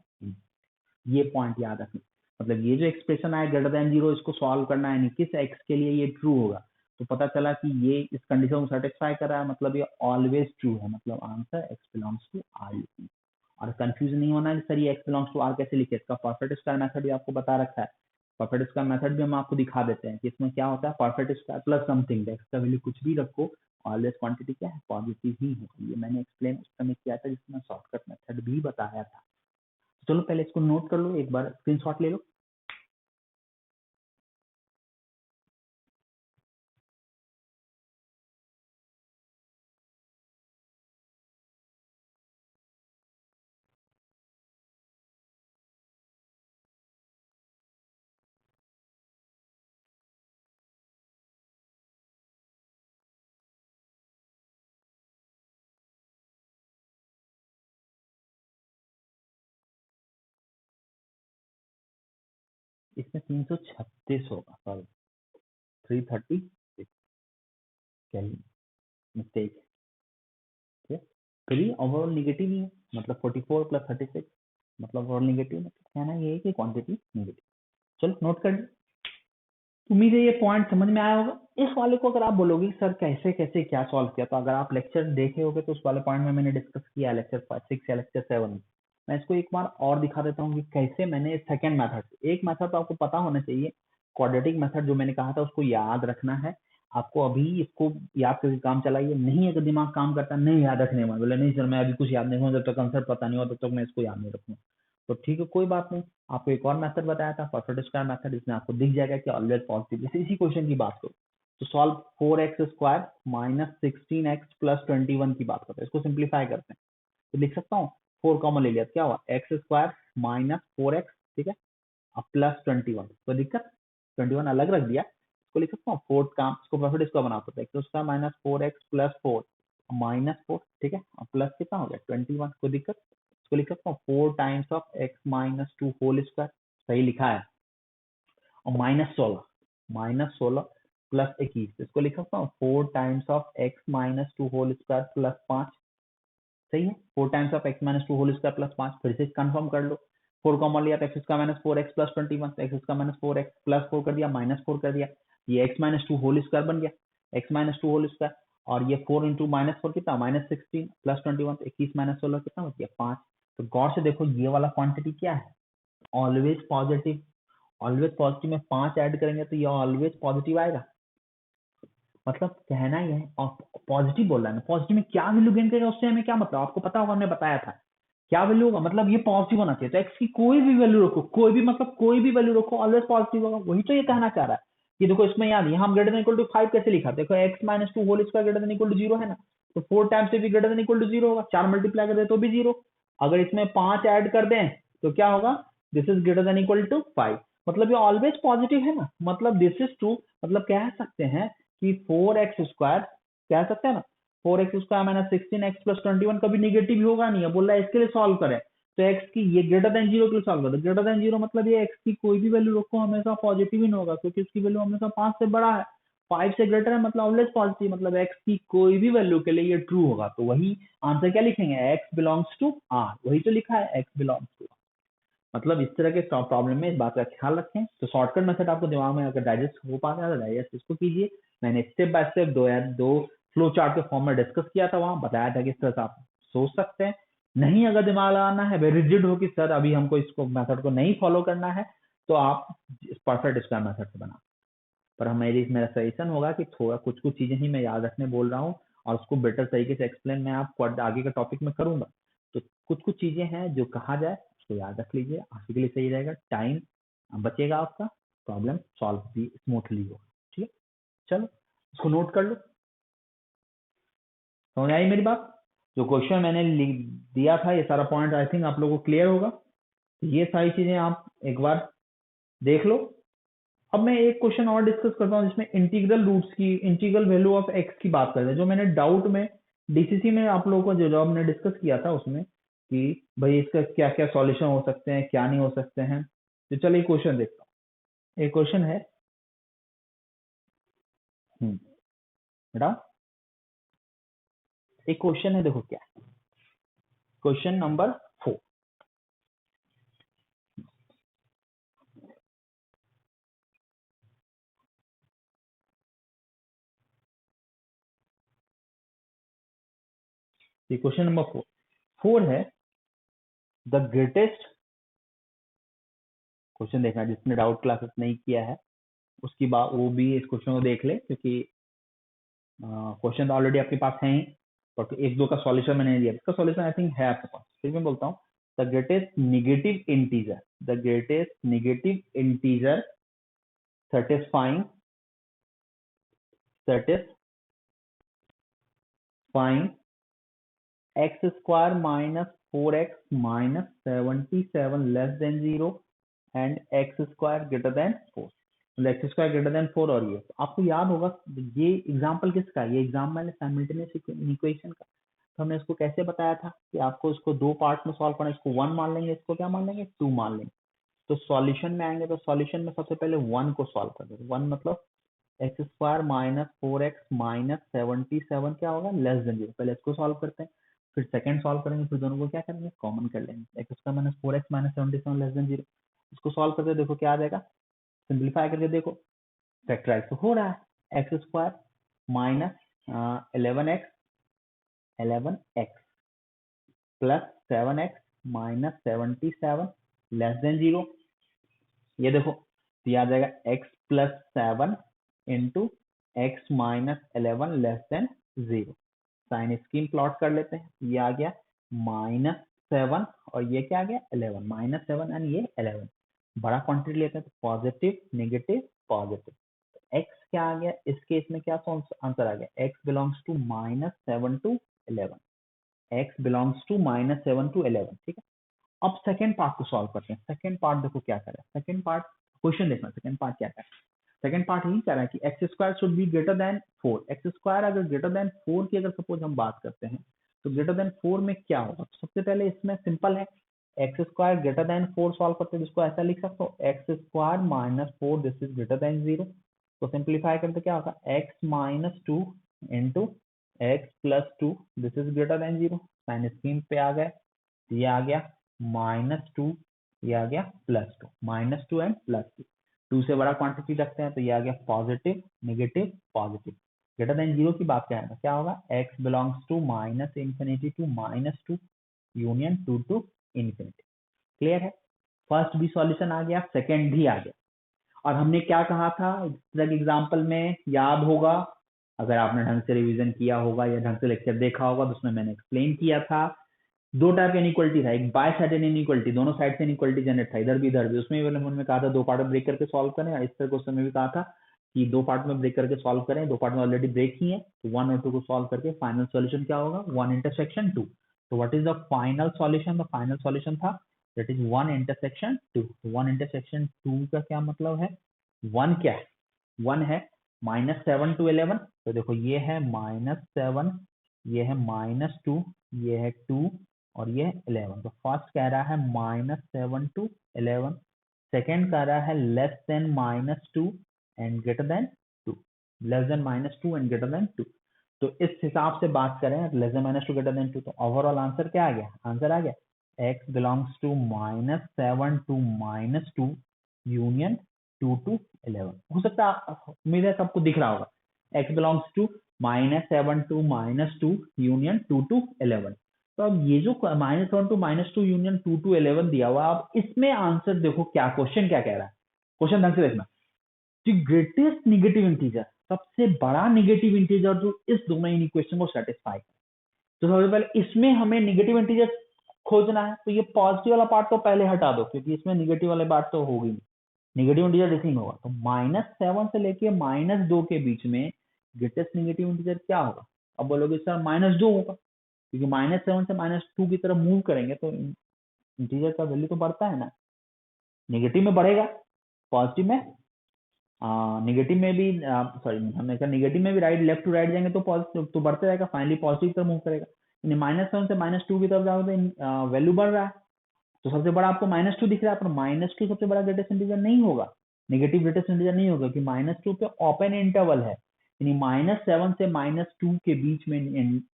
A: ये पॉइंट याद रखना, मतलब ये जो एक्सप्रेशन आया ग्रेटर देन 0 इसको सॉल्व करना है, नहीं किस x के लिए ये ट्रू होगा, तो पता चला कि ये इस कंडीशन को सेटिस्फाई कर रहा है, मतलब ये ऑलवेज ट्रू है, मतलब answer x belongs to r लिखेंगे। और कंफ्यूज नहीं होना है सर ये x बिलोंग्स टू r कैसे लिखे, इसका परफेक्ट स्क्वायर मेथड भी आपको बता रखा है, परफेक्ट स्क्वायर मेथड भी हम आपको दिखा देते हैं कि इसमें क्या होता है, perfect square plus something, x का वैल्यू कुछ भी रखो, ऑलवेज क्वांटिटी क्या है, पॉजिटिव ही होगा। ये मैंने एक्सप्लेन उस समय किया था जिसमें शॉर्टकट मेथड भी बताया था। चलो पहले इसको नोट कर लो, एक बार स्क्रीनशॉट ले लो। इसमें 336 होगा, सॉरी 336, मिस्टेक, ठीक है, 3 ओवरऑल नेगेटिव ही है, मतलब 44 प्लस 36 मतलब ओवरऑल नेगेटिव, मतलब कहना ये है कि क्वांटिटी नेगेटिव। चलो नोट कर ली, उम्मीद है ये पॉइंट समझ में आया होगा। इस वाले को अगर आप बोलोगे सर कैसे कैसे क्या सॉल्व किया, तो अगर आप लेक्चर देखे होगे तो उस वाले पॉइंट में मैंने डिस्कस किया लेक्चर 6 या लेक्चर 7 में, मैं इसको एक बार और दिखा देता हूँ कि कैसे मैंने सेकंड मेथड, एक मेथड तो आपको पता होना चाहिए, क्वाड्रेटिक मेथड जो मैंने कहा था उसको याद रखना है आपको। अभी इसको याद करके काम चलाइए, नहीं अगर दिमाग काम करता नहीं याद रखने में, बोले नहीं सर मैं अभी कुछ याद नहीं हुआ, जब तक कंसेप्ट पता नहीं हुआ तब तक मैं इसको याद नहीं रखूंगा, तो ठीक है कोई बात नहीं। आपको एक और मेथड बताया था परफेक्ट स्क्वायर मेथड, इसमें आपको दिख जाएगा कि ऑलवेज पॉजिटिव। जैसे इसी क्वेश्चन की बात करो तो solve 4x square minus 16x plus 21 की बात करते हैं, इसको सिंप्लीफाई करते हैं तो लिख सकता हूँ 4 कॉमन ले लिया क्या हुआ एक्स स्क्वायर माइनस 4x, ठीक है, अब प्लस 21, कोई दिक्कत, 21 अलग रख दिया, इसको लिख सकता हूँ 4 काम, इसको परफेक्ट इसको बना सकते हैं, x square minus 4x plus 4 minus 4, ठीक है, अब प्लस कितना हो गया 21, कोई दिक्कत, इसको लिख सकता हूँ 4 times of x minus 2 whole square, सही लिखा है, और माइनस 16 प्लस 21, इसको लिख सकता हूँ 4 times of x minus 2 whole square plus 5, सही है, 4 times of x minus 2 whole square plus 5, फिर से कंफर्म कर लो, 4 कॉमन लिया तो x square minus 4x plus 21, x square minus 4x plus 4 कर दिया माइनस 4 कर दिया, ये x माइनस 2 होल स्क्वायर बन गया, x माइनस 2 होल स्क्वायर, और ये 4 इंटू माइनस 4 कितना माइनस 16 प्लस 21, 21 माइनस 16 कितना बच गया 5। तो गौर से देखो ये वाला क्वांटिटी क्या है, ऑलवेज पॉजिटिव, ऑलवेज पॉजिटिव में 5 ऐड करेंगे तो ये ऑलवेज पॉजिटिव आएगा, मतलब कहना ही है, और पॉजिटिव बोल रहा है ना, पॉजिटिव में क्या वैल्यू गेन करेगा उससे हमें क्या मतलब, आपको पता होगा हमने बताया था क्या वैल्यू होगा, मतलब ये पॉजिटिव होना चाहिए, तो एक्स की कोई भी वैल्यू रखो, कोई भी मतलब कोई भी वैल्यू रखो ऑलवेज पॉजिटिव होगा, वही तो ये कहना चाह रहा है। ये देखो इसमें याद यहाँ हम ग्रेटर देन इक्वल टू 5 कैसे लिखा, देखो x minus 2 whole square greater than equal to 0 है ना, तो 4 टाइम्स से भी ग्रेटर देन इक्वल टू 0 होगा, 4 मल्टीप्लाई कर दे तो भी 0, अगर इसमें 5 ऐड कर दें तो क्या होगा, this is greater than equal to 5, मतलब ये ऑलवेज पॉजिटिव है ना, मतलब दिस इज ट्रू, मतलब कह सकते हैं कि 4x स्क्वायर, कह सकते हैं ना 4x square minus 16x plus 21 कभी निगेटिव होगा नहीं है, बोल रहा है इसके लिए सॉल्व करें, तो x की ये ग्रेटर देन 0 के लिए सॉल्व करो, ग्रेटर देन 0 मतलब ये x की कोई भी वैल्यू रखो हमेशा पॉजिटिव ही नहीं होगा, क्योंकि इसकी वैल्यू हमेशा 5 से बड़ा है, 5 से ग्रेटर है मतलब ऑलवेज पॉजिटिव, मतलब x की कोई भी वैल्यू के लिए ये ट्रू होगा, तो वही आंसर क्या लिखेंगे, x बिलोंग्स टू r, वही तो लिखा है x बिलोंग्स टू, मतलब इस तरह के प्रॉब्लम में इस बात का ख्याल रखें। तो शॉर्टकट मेथड आपको दिमाग में अगर डाइजेस्ट हो पाता है तो डाइजेस्ट इसको कीजिए, मैंने स्टेप बाय स्टेप दो फ्लो चार्ट के फॉर्म में डिस्कस किया था, वहां बताया था कि इस तरह से आप सोच सकते हैं, नहीं अगर दिमाग लगाना है रिजिड हो कि सर अभी हमको इसको मेथड को नहीं फॉलो करना है तो आप परफेक्ट स्क्वायर मेथड से बना, पर मेरा सजेशन होगा कि थोड़ा कुछ कुछ चीजें ही मैं याद रखने बोल रहा हूँ और उसको बेटर तरीके से एक्सप्लेन मैं आपको आगे का टॉपिक में करूंगा, तो कुछ कुछ चीजें हैं जो कहा जाए उसको याद रख लीजिए, आपके लिए सही रहेगा, टाइम बचेगा आपका, प्रॉब्लम सॉल्व भी स्मूथली होगा, ठीक है, चलो इसको नोट कर लो, समझ आई मेरी बात, जो क्वेश्चन मैंने दिया था ये सारा पॉइंट आई थिंक आप लोगों को क्लियर होगा, ये सारी चीजें आप एक बार देख लो। अब मैं एक क्वेश्चन और डिस्कस करता हूँ जिसमें इंटीग्रल रूट्स की, इंटीग्रल वैल्यू ऑफ एक्स की बात करते हैं, जो मैंने डाउट में डीसीसी में आप लोगों को जो हमने डिस्कस किया था उसमें कि भाई इसका क्या क्या सॉल्यूशन हो सकते हैं क्या नहीं हो सकते हैं, तो चलिए क्वेश्चन देखता हूँ, एक क्वेश्चन है बेटा, एक क्वेश्चन है, देखो क्या क्वेश्चन नंबर 4, ये क्वेश्चन नंबर 4 है, द ग्रेटेस्ट, क्वेश्चन देखना जिसने डाउट क्लासेस नहीं किया है उसकी बात वो भी इस क्वेश्चन को देख ले, क्योंकि क्वेश्चन तो ऑलरेडी आपके पास है ही, बट एक दो का सॉल्यूशन मैंने दिया, इसका सॉल्यूशन आई थिंक है आपके पास, फिर मैं बोलता हूँ the greatest negative integer, the greatest negative integer satisfying x square minus 4x minus 77 less than 0 and x square greater than 4, मतलब एक्स स्क्वायर ग्रेटर देन 4, और ये तो आपको याद होगा ये एग्जांपल किसका है, ये एग्जाम मैंने साइमल्टेनियस इक्वेशन का, तो हमने इसको कैसे बताया था कि आपको इसको दो पार्ट में सॉल्व करना है, इसको 1 मान लेंगे, इसको क्या मान लेंगे 2 मान लेंगे, तो सॉल्यूशन में आएंगे तो सॉल्यूशन में सबसे पहले 1 को सॉल्व कर दो, 1 मतलब x square minus 4x minus 77 क्या होगा लेस देन 0, पहले इसको सॉल्व करते हैं, फिर सेकंड सॉल्व करेंगे, फिर दोनों को क्या करेंगे कॉमन कर लेंगे, x square minus 4x minus 77 less than 0, इसको सॉल्व करके देखो क्या आ जाएगा, सिंप्लीफाई करके देखो फैक्टराइज तो हो रहा है, x square minus 11x plus 7x -77 less than 0। ये देखो तो ये आ जाएगा x plus 7 into x minus 11 less than 0। Sign scheme plot कर लेते हैं। ये आ गया -7 और ये क्या आ गया 11, -7 एंड ये 11। बड़ा क्वांटिटी लेते हैं तो पॉजिटिव नेगेटिव पॉजिटिव। x क्या आ गया इस केस में, क्या आंसर आ गया, x belongs to -7 to 11, x belongs to -7 to 11। ठीक है, अब सेकेंड पार्ट को सॉल्व करते हैं। सेकेंड पार्ट देखो क्या कर रहा है, सेकेंड पार्ट क्वेश्चन देखना, सेकेंड पार्ट क्या कर रहा है। सेकेंड पार्ट यही कह रहा है कि x square should be greater than 4। X square अगर ग्रेटर देन 4 की अगर सपोज हम बात करते हैं तो ग्रेटर देन 4 में क्या होगा। सबसे पहले इसमें सिंपल है, x square greater than 4 solve करते हैं, जिसको ऐसा लिख सकते हो x square -4 this is greater than 0। तो सिंप्लीफाई करते क्या होगा, x -2 into x plus 2 this is greater than 0। Sign scheme पे आ गए, ये आ गया -2, ये आ गया +2, -2 एंड +2। 2 से बड़ा क्वांटिटी रखते हैं तो ये आ गया positive negative positive. Greater than 0 की बात करें तो क्या होगा, x belongs to -minus infinity to -2 union 2 to infinity. Clear है, फर्स्ट भी सॉल्यूशन आ गया, सेकंड भी आ गया। और हमने क्या कहा था एग्जाम्पल में, याद होगा अगर आपने ढंग से रिवीजन किया होगा या ढंग से लेक्चर देखा होगा तो उसमें मैंने एक्सप्लेन किया था, दो टाइप इनइक्वालिटी था, एक बाय साइडेड इनइक्वालिटी, दोनों साइड से इनइक्वालिटी जनरेट था, इधर भी इधर भी। उसमें मैंने कहा था दो पार्ट में ब्रेक करके सॉल्व करें, और इस तरह क्वेश्चन में भी कहा था कि दो पार्ट में ब्रेक करके सॉल्व करें, दो पार्ट में ऑलरेडी ब्रेक ही है तो 1 और 2 को सॉल्व करके फाइनल सॉल्यूशन क्या होगा, 1 इंटरसेक्शन 2। तो what is the final solution, the final solution था दैट इज 1 इंटरसेक्शन 2। 1 इंटरसेक्शन 2 का क्या मतलब है, 1 क्या है, 1 है -7 टू 11। तो देखो ये है -7, ये है -2, ये है 2 और ये 11। तो फर्स्ट कह रहा है -7 टू 11, सेकेंड कह रहा है less than -2 and greater than 2, less than -2 and greater than 2। तो इस हिसाब से बात करें लेस देन -2 ग्रेटर देन 2 तो ओवरऑल आंसर क्या आ गया, आंसर आ गया x belongs to -7 to -2 union 2 to 11। हो सकता है, उम्मीद है सबको दिख रहा होगा, x belongs to -7 to -2 union 2 to 11। तो अब ये जो -7 टू -2 यूनियन 2 टू 11 दिया हुआ, अब इसमें आंसर देखो क्या क्वेश्चन क्या कह रहा है, क्वेश्चन ढंग से देखना, द ग्रेटेस्ट नेगेटिव इंटीजर, सबसे बड़ा नेगेटिव इंटीजर जो इस दोनों इक्वेशन को सेटिस्फाई करे। तो सबसे पहले इसमें हमें नेगेटिव इंटीजर खोजना है, तो ये पॉजिटिव वाला पार्ट तो पहले हटा दो क्योंकि इसमें नेगेटिव वाले पार्ट तो होगी नहीं, नेगेटिव इंटीजर डिफिंग होगा। तो -7 से लेके -2 के बीच में ग्रेटेस्ट नेगेटिव इंटीजर क्या होगा। अब बोलोगे सर -2 होगा, क्योंकि -7 से -2 की तरफ मूव करेंगे तो इंटीजर का वैल्यू तो बढ़ता है ना, नेगेटिव में बढ़ेगा, पॉजिटिव में नेगेटिव में भी, सॉरी हमने कहा नेगेटिव में भी राइट लेफ्ट टू राइट जाएंगे तो पॉजिटिव तो बढ़ते रहेगा, फाइनली पॉजिटिव की तरफ मूव करेगा। -7 से -2 की तरफ जाओगे तो वैल्यू बढ़ रहा है, तो सबसे बड़ा आपको -2 दिख रहा है, पर -2 सबसे बड़ा ग्रेटेस्ट इंटीजर नहीं होगा, नेगेटिव ग्रेटेस्ट इंटीजर नहीं होगा, क्योंकि -2 पे ओपन इंटरवल है, यानी -7 से -2 के बीच में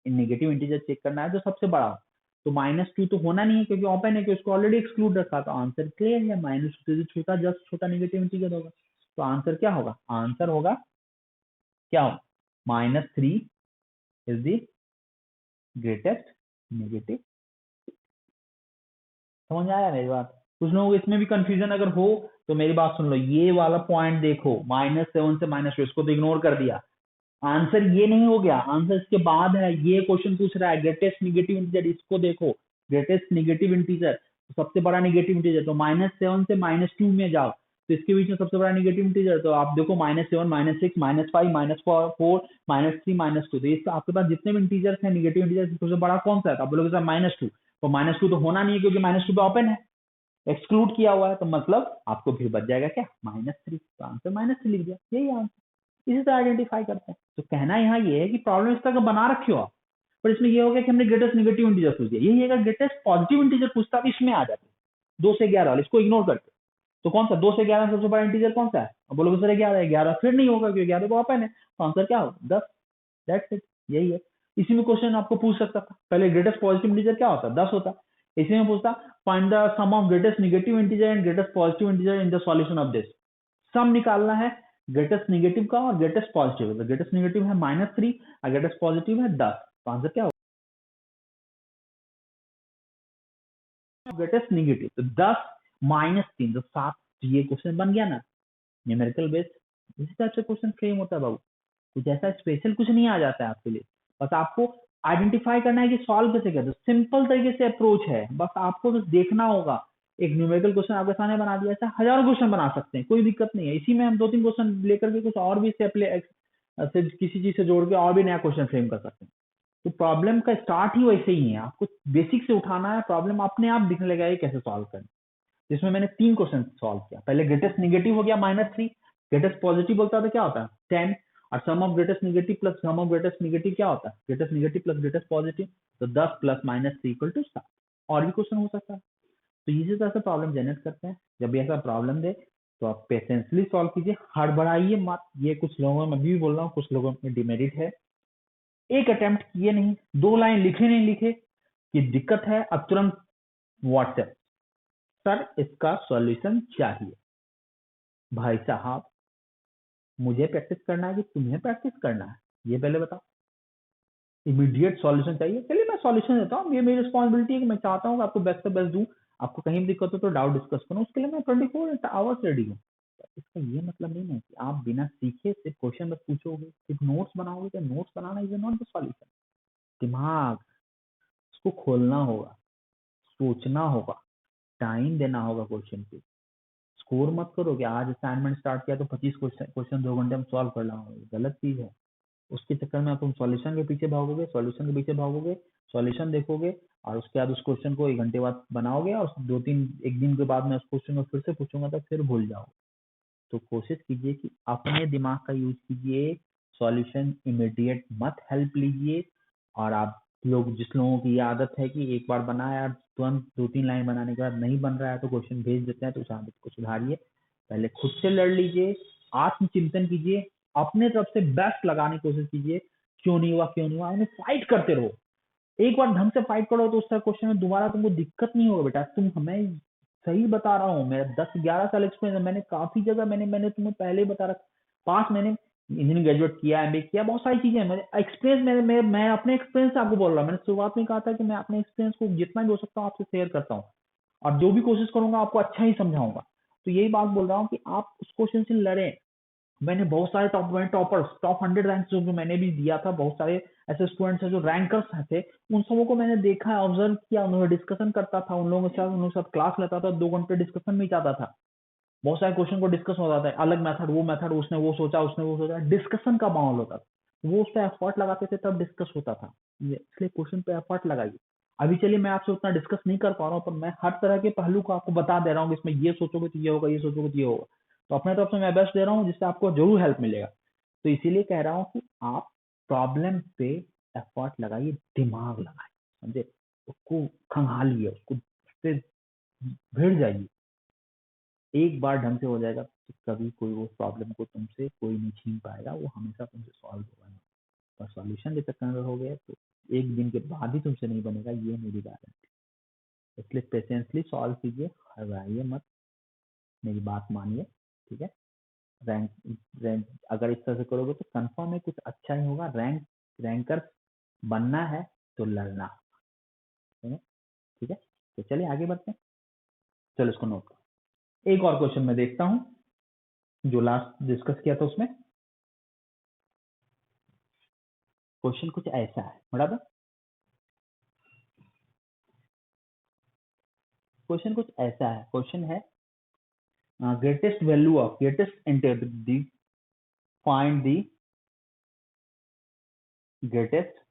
A: नेगेटिव इंटीजर चेक करना है जो सबसे बड़ा हो। तो -2 तो होना नहीं है क्योंकि ओपन है, कि उसको ऑलरेडी एक्सक्लूड रखा, तो आंसर क्लियर है, -2 से छोटा जस्ट छोटा नेगेटिव इंटीजर होगा। तो आंसर क्या होगा, आंसर होगा क्या होगा, -3 इज द ग्रेटेस्ट नेगेटिव। समझ में आया मेरी बात। कुछ लोगों को इसमें भी कंफ्यूजन अगर हो तो मेरी बात सुन लो, ये वाला पॉइंट देखो, -7 से -2 इसको तो इग्नोर कर दिया, आंसर ये नहीं हो गया, आंसर इसके बाद है। ये क्वेश्चन पूछ रहा है ग्रेटेस्ट नेगेटिव इंटीजर, इसको देखो, ग्रेटेस्ट नेगेटिव इंटीजर, सबसे बड़ा नेगेटिव इंटीजर, तो -7 से -2 में जाओ तो इसके बीच में सबसे बड़ा नेगेटिव इंटीजर, तो आप देखो -7 -6 -5 -4 -3 -2, तो ये आपके पास जितने भी इंटीजर्स हैं नेगेटिव इंटीजर, सबसे बड़ा कौन सा है, तो आप बोलोगे सर -2, तो -2 तो होना नहीं है क्योंकि -2 पे ओपन है, एक्सक्लूड किया हुआ है, तो मतलब आपको फिर बच जाएगा क्या, -3, तो आंसर -3 लिख दिया, यही आंसर। इसी से आइडेंटिफाई करते हैं। तो कहना यहाँ ये है कि प्रॉब्लम इस तरह का बना रखी हो आप, पर इसमें ये हो गया कि हमने ग्रेटेस्ट नेगेटिव इंटीजर पूछ दिया, यही अगर ग्रेटेस्ट पॉजिटिव इंटीजर पूछता अब इसमें आ जाते 2 से 11 वाले, इसको इग्नोर करते। तो कौन सा 2 से 11 सबसे बड़ा इंटीजर कौन सा है, अब बोलोगे सर 11 फिर नहीं होगा क्योंकि 11 को ओपन है, तो आंसर क्या होगा 10, दैट्स इट, यही है। इसी में क्वेश्चन आपको पूछ सकता था, पहले ग्रेटेस्ट पॉजिटिव इंटीजर क्या होता 10 होता, इसी में पूछता find the sum of greatest negative integer and greatest positive integer in the solution of this. Sum निकालना है ग्रेटेस्ट नेगेटिव का और ग्रेटेस्ट पॉजिटिव, तो ग्रेटेस्ट नेगेटिव है -3 और ग्रेटेस्ट पॉजिटिव है 10, तो आंसर क्या होगा ग्रेटेस्ट निगेटिव, तो 10 माइनस 3 तो 7, ये क्वेश्चन बन गया ना न्यूमेरिकल बेस्ड। इसी टाइप से क्वेश्चन फ्रेम होता है बाबू, कुछ ऐसा स्पेशल कुछ नहीं आ जाता है आपके लिए, बस आपको आइडेंटिफाई करना है कि सॉल्व कैसे करते हो। सिंपल तरीके से अप्रोच है, बस आपको बस देखना होगा। एक न्यूमेरिकल क्वेश्चन आपके सामने बना दिया, ऐसा हजारों क्वेश्चन बना सकते हैं, कोई दिक्कत नहीं है। इसी में हम 2-3 क्वेश्चन लेकर के कुछ और भी से किसी चीज से जोड़ के और भी नया क्वेश्चन फ्रेम कर सकते हैं। तो प्रॉब्लम का स्टार्ट ही वैसे ही है, आपको बेसिक से उठाना है, प्रॉब्लम अपने आप दिखने लगेगा ये कैसे सॉल्व करें। जिसमें मैंने 3 क्वेश्चन सॉल्व किया। पहले ग्रेटेस्ट निगेटिव हो गया -3, ग्रेटेस्ट पॉजिटिव बोलता था क्या होता है 10, और sum of greatest negative plus sum of greatest negative क्या होता है greatest negative plus greatest positive, तो 10 प्लस -3 इक्वल टू 7। और भी क्वेश्चन हो सकता है। तो इसी तरह से प्रॉब्लम जनरेट करते हैं। जब भी ऐसा प्रॉब्लम दे तो आप पेशेंसली सॉल्व कीजिए, हड़बड़ाइए मत। ये कुछ लोगों में, मैं भी बोल रहा हूँ, कुछ लोगों में डिमेरिट है, एक अटेम्प्ट किए नहीं, 2 लाइन लिखे नहीं लिखे कि दिक्कत है, अब तुरंत व्हाट्सएप सर इसका सॉल्यूशन चाहिए। भाई साहब मुझे प्रैक्टिस करना है कि तुम्हें प्रैक्टिस करना है, ये पहले बताओ। इमीडिएट सॉल्यूशन चाहिए, चलिए मैं सॉल्यूशन देता हूँ, ये मेरी रिस्पॉन्सिबिलिटी है कि मैं चाहता हूँ कि आपको बेस्ट से बेस्ट दूं। आपको कहीं भी दिक्कत हो तो डाउट डिस्कस करो, उसके लिए मैं 24 आवर्स रेडी हूँ। इसका ये मतलब नहीं है कि आप बिना सीखे सिर्फ क्वेश्चन बस पूछोगे, सिर्फ नोट्स बनाओगे, तो notes banana is not the solution. दिमाग उसको खोलना होगा, सोचना होगा, टाइम देना होगा क्वेश्चन पे। स्कोर मत करो कि आज असाइनमेंट स्टार्ट किया तो 25 क्वेश्चन 2 घंटे में सॉल्व कर लाओ, गलत चीज है। उसके चक्कर में तुम सॉल्यूशन के पीछे भागोगे, सॉल्यूशन देखोगे, और उसके बाद उस क्वेश्चन को 1 घंटे बाद बनाओगे, और 2-3 एक दिन के बाद मैं उस क्वेश्चन को फिर से पूछूंगा तो फिर भूल जाओगे। तो कोशिश कीजिए कि अपने दिमाग का यूज कीजिए, सॉल्यूशन इमीडिएट मत हेल्प लीजिए। और आप लोग, जिस लोगों की ये आदत है कि एक बार बनाया तुरंत 2-3 लाइन बनाने के बाद नहीं बन रहा है तो क्वेश्चन भेज देते हैं, तो उस आदत को सुधारिए। पहले खुद से लड़ लीजिए, आत्मचिंतन कीजिए, अपने तरफ से बेस्ट लगाने की कोशिश कीजिए। क्यों नहीं हुआ, उन्हें फाइट करते रहो। एक बार ढंग से फाइट करो तो उस क्वेश्चन में दोबारा तुमको दिक्कत नहीं होगा बेटा। तुम हमें सही बता रहा हूँ, मेरा 10-11 साल एक्सपीरियंस है, मैंने काफी जगह मैंने तुम्हें पहले ही बता रखा। 5 मैंने इंजीनियरिंग ग्रेजुएट किया, एमबीए किया, बहुत सारी चीजें मेरे एक्सपीरियंस, मैं अपने एक्सपीरियंस से आपको बोल रहा हूँ। मैंने शुरुआत में कहा था कि मैं अपने एक्सपीरियंस को जितना भी हो सकता हूँ आपसे शेयर करता हूँ, और जो भी कोशिश करूंगा आपको अच्छा ही समझाऊंगा। तो यही बात बोल रहा हूँ कि आप उस क्वेश्चन से लड़े। मैंने बहुत सारे टॉप 100 रैंक जो मैंने भी दिया था, बहुत सारे ऐसे स्टूडेंट्स हैं जो रैंकर्स थे, उन सबों को मैंने देखा है, ऑब्जर्व किया, उन्होंने डिस्कशन करता था, उन लोगों के साथ उनके साथ क्लास लेता था, 2 घंटे डिस्कशन में जाता था। बहुत सारे क्वेश्चन को डिस्कस होता था, अलग मेथड, उसने वो सोचा, डिस्कशन का माहौल होता था, वो उस पर एफर्ट लगाते थे तब डिस्कस होता था। इसलिए क्वेश्चन पे एफर्ट लगाइए। अभी चलिए मैं आपसे उतना डिस्कस नहीं कर पा रहा हूँ, पर मैं हर तरह के पहलू को आपको बता दे रहा हूँ कि इसमें ये सोचोगे तो ये होगा, ये सोचोगे तो ये होगा। तो अपने तरफ से मैं बेस्ट दे रहा हूँ, जिससे आपको जरूर हेल्प मिलेगा। तो इसीलिए कह रहा हूँ कि आप प्रॉब्लम पे एफर्ट लगाइए, दिमाग लगाइए, समझे, उसको खंगालिए, उसको उससे भिड़ जाइए। एक बार ढंग से हो जाएगा तो कभी कोई वो प्रॉब्लम को तुमसे कोई नहीं छीन पाएगा, वो हमेशा तुमसे सॉल्व होगा। पर सॉल्यूशन के चक्कर में हो गए तो एक दिन के बाद ही तुमसे नहीं बनेगा, ये मेरी गारंटी। इसलिए पेशेंसली सॉल्व कीजिए, हराइए मत, मेरी बात मानिए, ठीक है। रैंक अगर इस तरह से करोगे तो कंफर्म है कुछ अच्छा ही होगा। रैंकर बनना है तो लड़ना, ठीक है। तो चलिए आगे बढ़ते हैं। चलो इसको नोट करो। एक और क्वेश्चन मैं देखता हूं जो लास्ट डिस्कस किया था, उसमें क्वेश्चन कुछ ऐसा है, बराबर। क्वेश्चन कुछ ऐसा है, क्वेश्चन है greatest value of greatest integral, find the greatest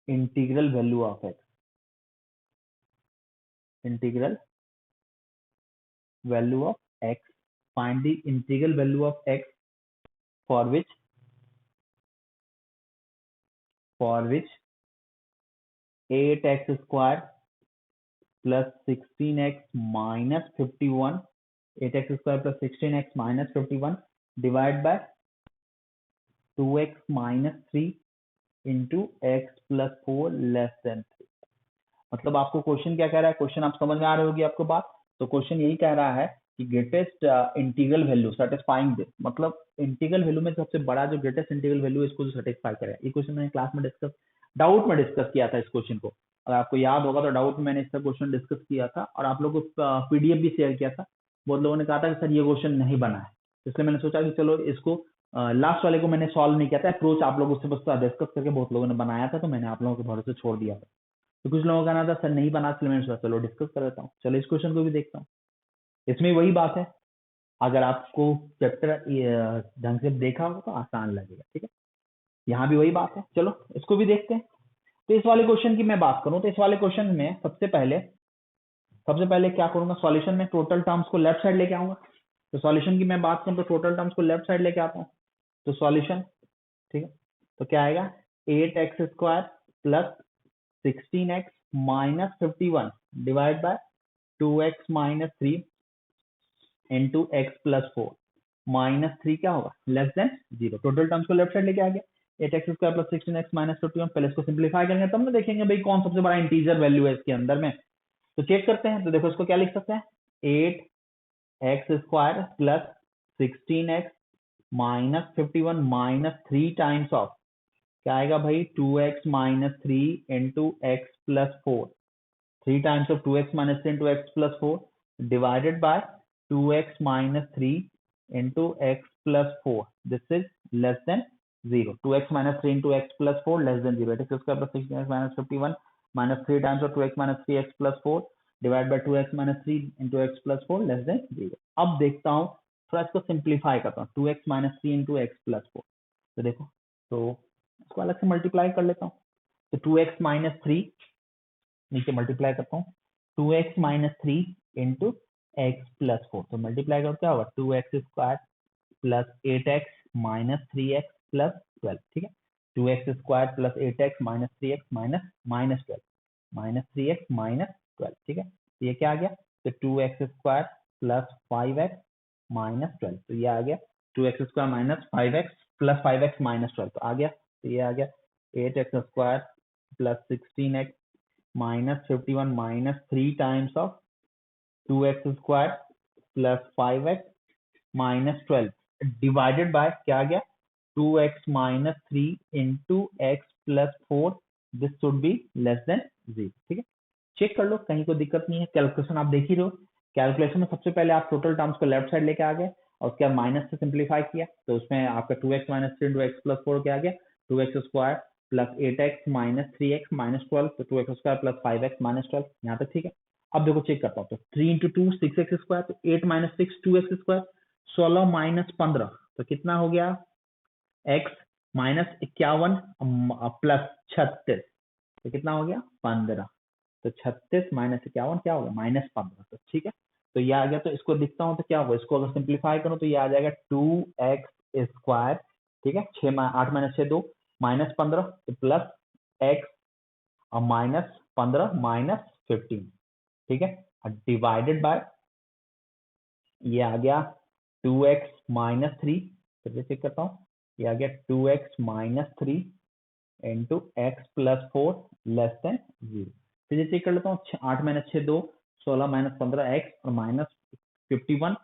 A: integral value of x, integral value of x, find the integral value of x for which 8x square plus 16x minus 51, 8x square plus 16x minus 51 divided by 2x minus 3 into x plus 4 less than 3। मतलब आपको question क्या कह रहा है, question आप समझ में आ रही होगी आपको बात। तो क्वेश्चन यही कह रहा है कि greatest integral value satisfying this, मतलब इंटीग्रल वैल्यू में सबसे बड़ा जो ग्रेटेस्ट इंटीग्रल वैल्यू है इसको जो सेटिस्फाई करेगा। ये क्वेश्चन मैंने क्लास में डिस्कस, डाउट में डिस्कस किया था इस क्वेश्चन को। अगर आपको याद होगा तो डाउट में मैंने इसका क्वेश्चन डिस्कस किया था और आप लोगों को पीडीएफ भी शेयर किया था। बहुत लोगों ने कहा था कि सर ये क्वेश्चन नहीं बना है, इसलिए मैंने सोचा कि चलो इसको लास्ट वाले को मैंने सॉल्व नहीं किया था, अप्रोच आप लोगों से बस डिस्कस करके बहुत लोगों ने बनाया था, तो मैंने आप लोगों के भरोसे छोड़ दिया था। तो कुछ लोगों का कहना था सर नहीं बना, इसलिए मैंने सोचा चलो डिस्कस कर लेता हूँ। चलो इस क्वेश्चन को भी देखता हूँ। इसमें वही बात है, अगर आपको चैप्टर ढंग से देखा हो तो आसान लगेगा, ठीक है। यहाँ भी वही बात है, चलो इसको भी देखते हैं। तो इस वाले क्वेश्चन की मैं बात करूं तो इस वाले क्वेश्चन में सबसे पहले क्या करूंगा, सॉल्यूशन में टोटल टर्म्स को लेफ्ट साइड लेके आऊंगा। तो सॉल्यूशन की मैं बात करूं तो टोटल टर्म्स को लेफ्ट साइड लेके आता हूं। तो सॉल्यूशन, ठीक है, तो क्या आएगा 8x square plus 16x minus 51 divide by 2x minus 3 into x plus 4 minus 3 क्या होगा, लेस देन 0। टोटल टर्म्स को लेफ्ट साइड लेके आ गया। 8x square plus 16x minus 51, पहले इसको सिंप्लीफाई करेंगे तब ना देखेंगे भाई कौन सबसे बड़ा इंटीजर वैल्यू है इसके अंदर में। तो चेक करते हैं। तो देखो इसको क्या लिख सकते हैं, 8x square plus 16x minus 51 minus 3 times of क्या आएगा भाई 2x minus 3 into x plus 4, 3 times of 2x minus 3 into x plus 4 divided by 2x minus 3 into x plus 4. This is less than 0. 2x minus 3 into x plus 4 less than 0. 8x square plus 16x minus 51 minus 3 times of 2x minus 3x plus 4 divided by 2x minus 3 into x plus 4 less than 0. अब देखता हूँ थोड़ा इसको simplify करता हूँ, 2x minus 3 into x plus 4। तो देखो, तो इसको अलग से मल्टीप्लाई कर लेता हूँ। तो 2x minus 3 नीचे मल्टीप्लाई करता हूँ, 2x minus 3 into x plus 4। तो मल्टीप्लाई करो क्या होगा 2x square plus 8x minus 3x plus 12, ठीक है। 2x square plus 8x minus 3x minus minus 12 minus 3x minus 12, ठीक है। तो ये क्या आ गया, तो 2x square plus 5x minus 12। तो ये आ गया 2x square minus 5x plus 5x minus 12। तो आ गया, तो ये आ गया 8x square plus 16x minus 51 minus 3 times of 2x square plus 5x minus 12 divided by क्या आ गया 2x minus 3 into x plus 4। This should be less than 0, ठीक है। चेक कर लो, कहीं कोई दिक्कत नहीं है। कैलकुलेशन आप देख ही रहे हो, कैलकुलेशन में सबसे पहले आप टोटल टर्म्स को लेफ्ट साइड लेके आ गए और उसके बाद माइनस से सिंप्लीफाई किया। तो उसमें आपका 2x minus 3 into x plus 4 क्या आ गया 2x square plus 8x minus 3x minus 12। तो 2x square plus 5x minus 12, यहाँ तक ठीक है। अब देखो चेक करता हूँ, तो 3 इंटू 2 6x स्क्वायर, तो 8 माइनस 6 2x स्क्वायर, 16 माइनस 15 तो कितना हो गया x माइनस 51 प्लस 36 तो कितना हो गया 15। तो 36 माइनस 51 क्या होगा माइनस 15। तो ठीक है, तो ये आ गया। तो इसको दिखता हूँ तो क्या होगा, इसको अगर सिंप्लीफाई करूँ तो ये आ जाएगा 2x स्क्वायर, ठीक है। 8 माइनस 6 2 माइनस 15 तो प्लस x और माइनस 15 माइनस 15, ठीक है, डिवाइडेड बाय ये आ गया 2x माइनस 3। फिर चेक करता हूँ, ये आ गया 2x minus 3 into x plus 4 less than 0। फिर ये चेक कर लेता हूँ, 8 माइनस 6 2 16 माइनस 15 एक्स और माइनस 51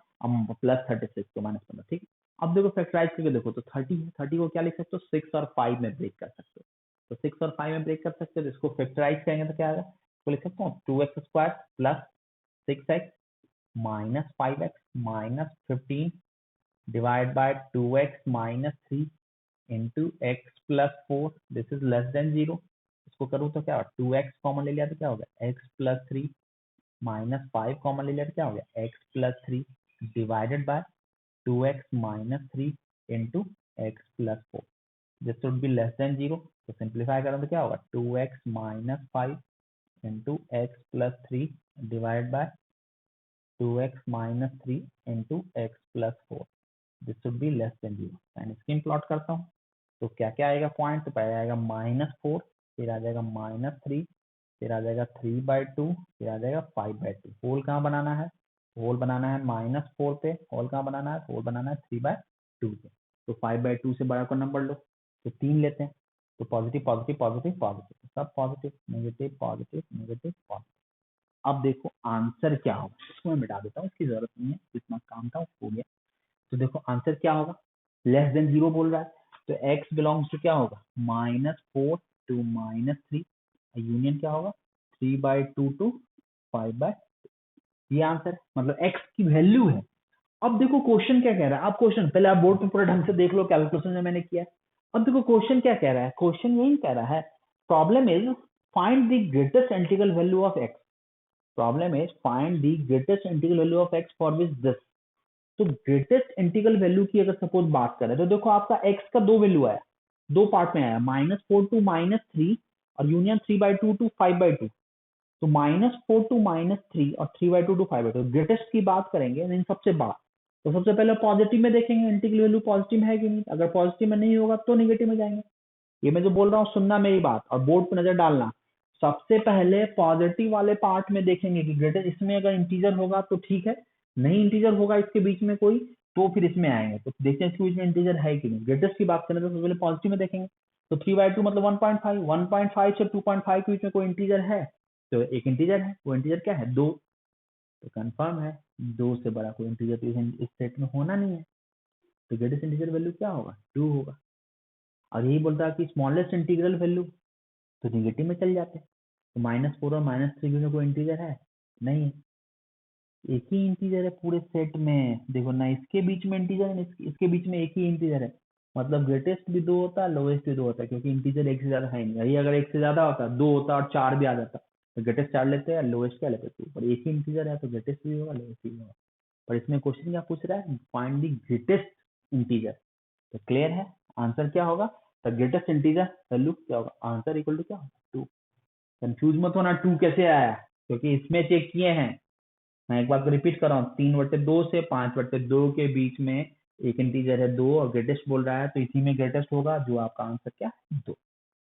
A: प्लस 36 तो माइनस 15, ठीक है। अब देखो फैक्टराइज करके देखो तो 30 है, 30 को क्या लिख सकते हो 6 और 5 में ब्रेक कर सकते हो। तो 6 और 5 में ब्रेक कर सकते हो, तो इसको फैक्टराइज करेंगे तो क्या आएगा, तो लिख सकता हूँ 2x square plus 6x minus 5x minus 15 divide by 2x minus 3 into x plus 4। This is less than 0। इसको करूँ तो क्या होगा 2x कॉमन ले लिया तो क्या हो गया x प्लस 3 माइनस 5 कॉमन ले लिया तो क्या हो गया x plus 3 divided by 2x minus 3 into x plus 4। This should be less than 0। तो सिंप्लीफाई करूँ तो क्या होगा 2x minus 5 into x plus 3 divide by 2x minus 3 into x plus 4. This should be less than 0. And scheme plot करता हूँ तो क्या क्या आएगा पॉइंट, तो पहले आएगा -4, फिर आ जाएगा -3, फिर आ जाएगा 3/2, फिर आ जाएगा 5/2। होल कहाँ बनाना है, होल बनाना है -4 पे, होल कहाँ बनाना है, होल बनाना है 3/2 पे। तो 5/2 से बड़ा कोई नंबर लो, तो 3 लेते हैं। तो पॉजिटिव पॉजिटिव पॉजिटिव पॉजिटिव सब positive, negative positive negative positive. अब देखो आंसर क्या होगा, इसको मैं मिटा देता हूँ, इसकी जरूरत नहीं है, जितना काम था वो हो गया। तो देखो आंसर क्या होगा, लेस देन 0 बोल रहा है, तो x बिलोंग्स टू क्या होगा -4 to -3, यूनियन क्या होगा 3/2 to 5/2, ये आंसर है, मतलब x की वैल्यू है। अब देखो क्वेश्चन क्या कह रहा है, आप क्वेश्चन पहले आप बोर्ड पे पूरा ढंग से देख लो कैलकुलेशन जो मैंने किया है। अब देखो क्वेश्चन क्या कह रहा है, क्वेश्चन यही कह रहा है problem is find the greatest integral value of x, problem is find the greatest integral value of x for which this. तो ग्रेटेस्ट इंटीग्रल वैल्यू की अगर सपोज बात करें तो देखो आपका x का दो वैल्यू आया, दो पार्ट में आया, -4 to -3 और यूनियन 3/2 to 5/2। तो -4 to -3 और 3/2 to 5/2 ग्रेटेस्ट की बात करेंगे इन सबसे बात। तो सबसे पहले पॉजिटिव में देखेंगे इंटीग्रल वैल्यू पॉजिटिव है कि नहीं, अगर पॉजिटिव में नहीं होगा तो नेगेटिव में जाएंगे। ये मैं जो बोल रहा हूँ सुनना मेरी बात और बोर्ड पे नजर डालना। सबसे पहले पॉजिटिव वाले पार्ट में देखेंगे कि ग्रेटेस्ट, इसमें अगर इंटीजर होगा तो ठीक है, नहीं इंटीजर होगा इसके बीच में कोई तो फिर इसमें आएंगे, तो देखते हैं इसके बीच में इंटीजर है कि नहीं। ग्रेटेस्ट की बात करें तो सबसे पहले पॉजिटिव में देखेंगे, तो 3/2 मतलब 1.5, 1.5 से 2.5 के बीच में कोई इंटीजर है तो एक इंटीजर है, वो इंटीजर क्या है 2, तो कंफर्म है 2 से बड़ा कोई इंटीजर तो इस सेट में होना नहीं है, तो ग्रेटेस्ट इंटीजर वैल्यू क्या होगा 2 होगा। और यही बोलता है कि स्मॉलेस्ट इंटीग्रल वैल्यू तो निगेटिव में चल जाते हैं, तो -4 और -3 में कोई इंटीजर है नहीं है, एक ही इंटीजर है पूरे सेट में। देखो ना इसके बीच में इंटीजर है, इसके बीच में एक ही इंटीजर है, मतलब ग्रेटेस्ट भी 2 होता है, लोएस्ट भी 2 होता है, क्योंकि इंटीजर एक से ज्यादा है नहीं। यही अगर एक से ज्यादा होता 2 होता और 4 भी आ जाता तो ग्रेटेस्ट 4 लेते हैं, लोएस्ट क्या लेते 2, पर एक ही इंटीजर है तो ग्रेटेस्ट भी होगा लोएस्ट भी होगा। पर इसमें क्वेश्चन क्या पूछ रहा है, फाइंड द ग्रेटेस्ट इंटीजर, तो क्लियर है आंसर क्या होगा, द ग्रेटेस्ट इंटीजर वैल्यू क्या होगा, आंसर इक्वल टू क्या होगा 2। कंफ्यूज मत होना 2 कैसे आया, क्योंकि इसमें चेक किए हैं, मैं एक बार को रिपीट कर रहा हूँ, 3/2 से 5/2 के बीच में एक इंटीजर है 2 और ग्रेटेस्ट बोल रहा है, तो इसी में ग्रेटेस्ट होगा जो आपका आंसर क्या है 2,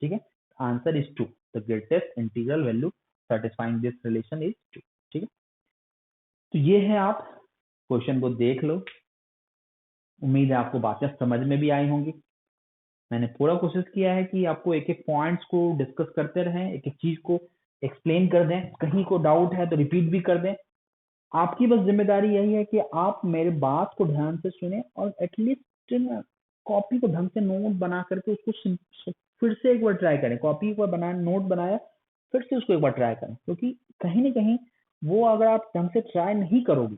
A: ठीक है। Answer is 2, the greatest integral value satisfying this relation is 2, ठीक है। तो ये है, आप क्वेश्चन को देख लो, उम्मीद है आपको बातें समझ में भी आई होंगी। मैंने पूरा कोशिश किया है कि आपको एक एक पॉइंट्स को डिस्कस करते रहें, एक एक चीज को एक्सप्लेन कर दें, कहीं को डाउट है तो रिपीट भी कर दें। आपकी बस जिम्मेदारी यही है कि आप मेरे बात को ध्यान से सुने और एटलीस्ट कॉपी को ढंग से नोट बना करके उसको फिर से एक बार ट्राई करें, कॉपी को बनाया नोट बनाया फिर से उसको एक बार ट्राई करें, क्योंकि कहीं ना कहीं वो अगर आप ढंग से ट्राई नहीं करोगे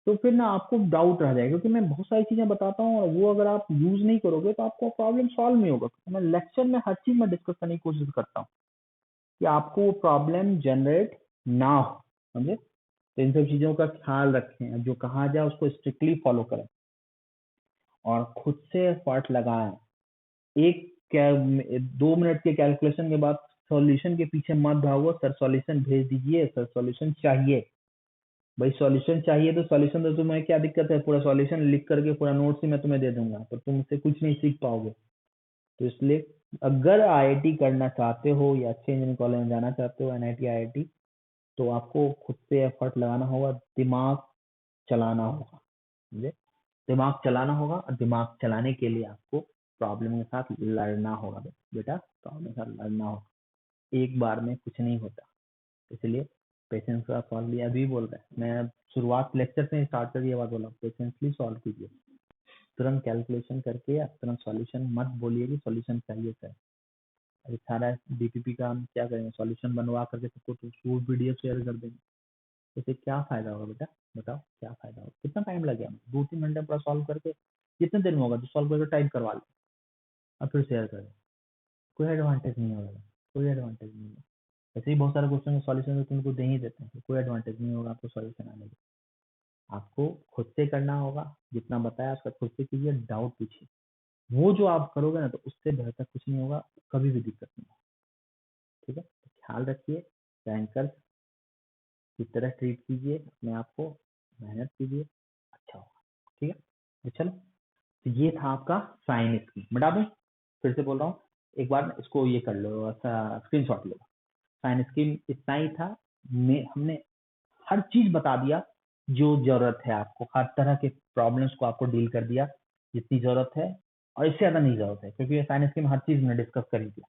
A: तो फिर ना आपको डाउट रह जाएगा, क्योंकि मैं बहुत सारी चीजें बताता हूँ और वो अगर आप यूज नहीं करोगे तो आपको प्रॉब्लम सॉल्व नहीं होगा। मैं लेक्चर में हर चीज में डिस्कस करने की कोशिश करता हूँ कि आपको वो प्रॉब्लम जनरेट ना हो, समझे। तो इन सब चीजों का ख्याल रखें, जो कहा जाए उसको स्ट्रिक्टली फॉलो करें और खुद से एफर्ट लगाएं। 2 मिनट के कैलकुलेशन के बाद सॉल्यूशन के पीछे मत भागो, सर सॉल्यूशन भेज दीजिए, सर सॉल्यूशन चाहिए, भाई सॉल्यूशन चाहिए तो सॉल्यूशन, तो तुम्हें क्या दिक्कत है, पूरा सॉल्यूशन लिख करके पूरा नोट्स ही मैं तुम्हें दे दूंगा तो तुम उससे कुछ नहीं सीख पाओगे। तो इसलिए अगर आईआईटी करना चाहते हो या अच्छे इंजीनियरिंग कॉलेज में जाना चाहते हो, एनआईटी आईआईटी, तो आपको खुद से एफर्ट लगाना होगा, दिमाग चलाना होगा, समझे, दिमाग चलाना होगा। और दिमाग चलाने के लिए आपको प्रॉब्लम के साथ लड़ना होगा बेटा, प्रॉब्लम के साथ लड़ना होगा, एक बार में कुछ नहीं होता। इसलिए पेशेंस का सॉल्व लिया अभी बोल रहा है, मैं शुरुआत लेक्चर से स्टार्ट कर ये बात बोला, पेशेंसली सॉल्व कीजिए, तुरंत कैलकुलेशन करके या तुरंत सॉल्यूशन मत बोलिए कि सॉल्यूशन चाहिए सर। अभी सारा डीपीपी का हम क्या करेंगे, सॉल्यूशन बनवा करके सबको तो वीडियो शेयर कर देंगे, इससे क्या फायदा होगा बेटा, बताओ क्या फायदा होगा, कितना टाइम लगेगा, 2-3 घंटे पूरा सॉल्व करके कितने देर में होगा, तो सॉल्व करके टाइप करवा ले और फिर शेयर कर, कोई एडवांटेज नहीं होगा, कोई एडवांटेज नहीं है। ऐसे ही बहुत सारे क्वेश्चन का सॉल्यूशन तो तुमको दे ही देते हैं, कोई एडवांटेज नहीं होगा आपको सॉल्यूशन आने का। आपको खुद से करना होगा, जितना बताया उसका खुद से कीजिए, डाउट पूछिए, वो जो आप करोगे ना तो उससे बेहतर कुछ नहीं होगा, कभी भी दिक्कत नहीं होगा, ठीक है। ख्याल रखिए, रैंकर्स की तरह ट्रीट कीजिए अपने आप को, मेहनत कीजिए, अच्छा होगा, ठीक है। तो चलो, तो ये था आपका साइन स्कीम, बता दूं फिर से बोल रहा हूँ, एक बार इसको ये कर लो, स्क्रीन शॉट लो। साइन स्कीम इतना ही था, हमने हर चीज बता दिया जो जरूरत है आपको, हर तरह के प्रॉब्लम्स को आपको डील कर दिया जितनी जरूरत है, और इससे ज्यादा नहीं जरूरत है, क्योंकि साइन स्कीम हर चीज में डिस्कस कर दिया।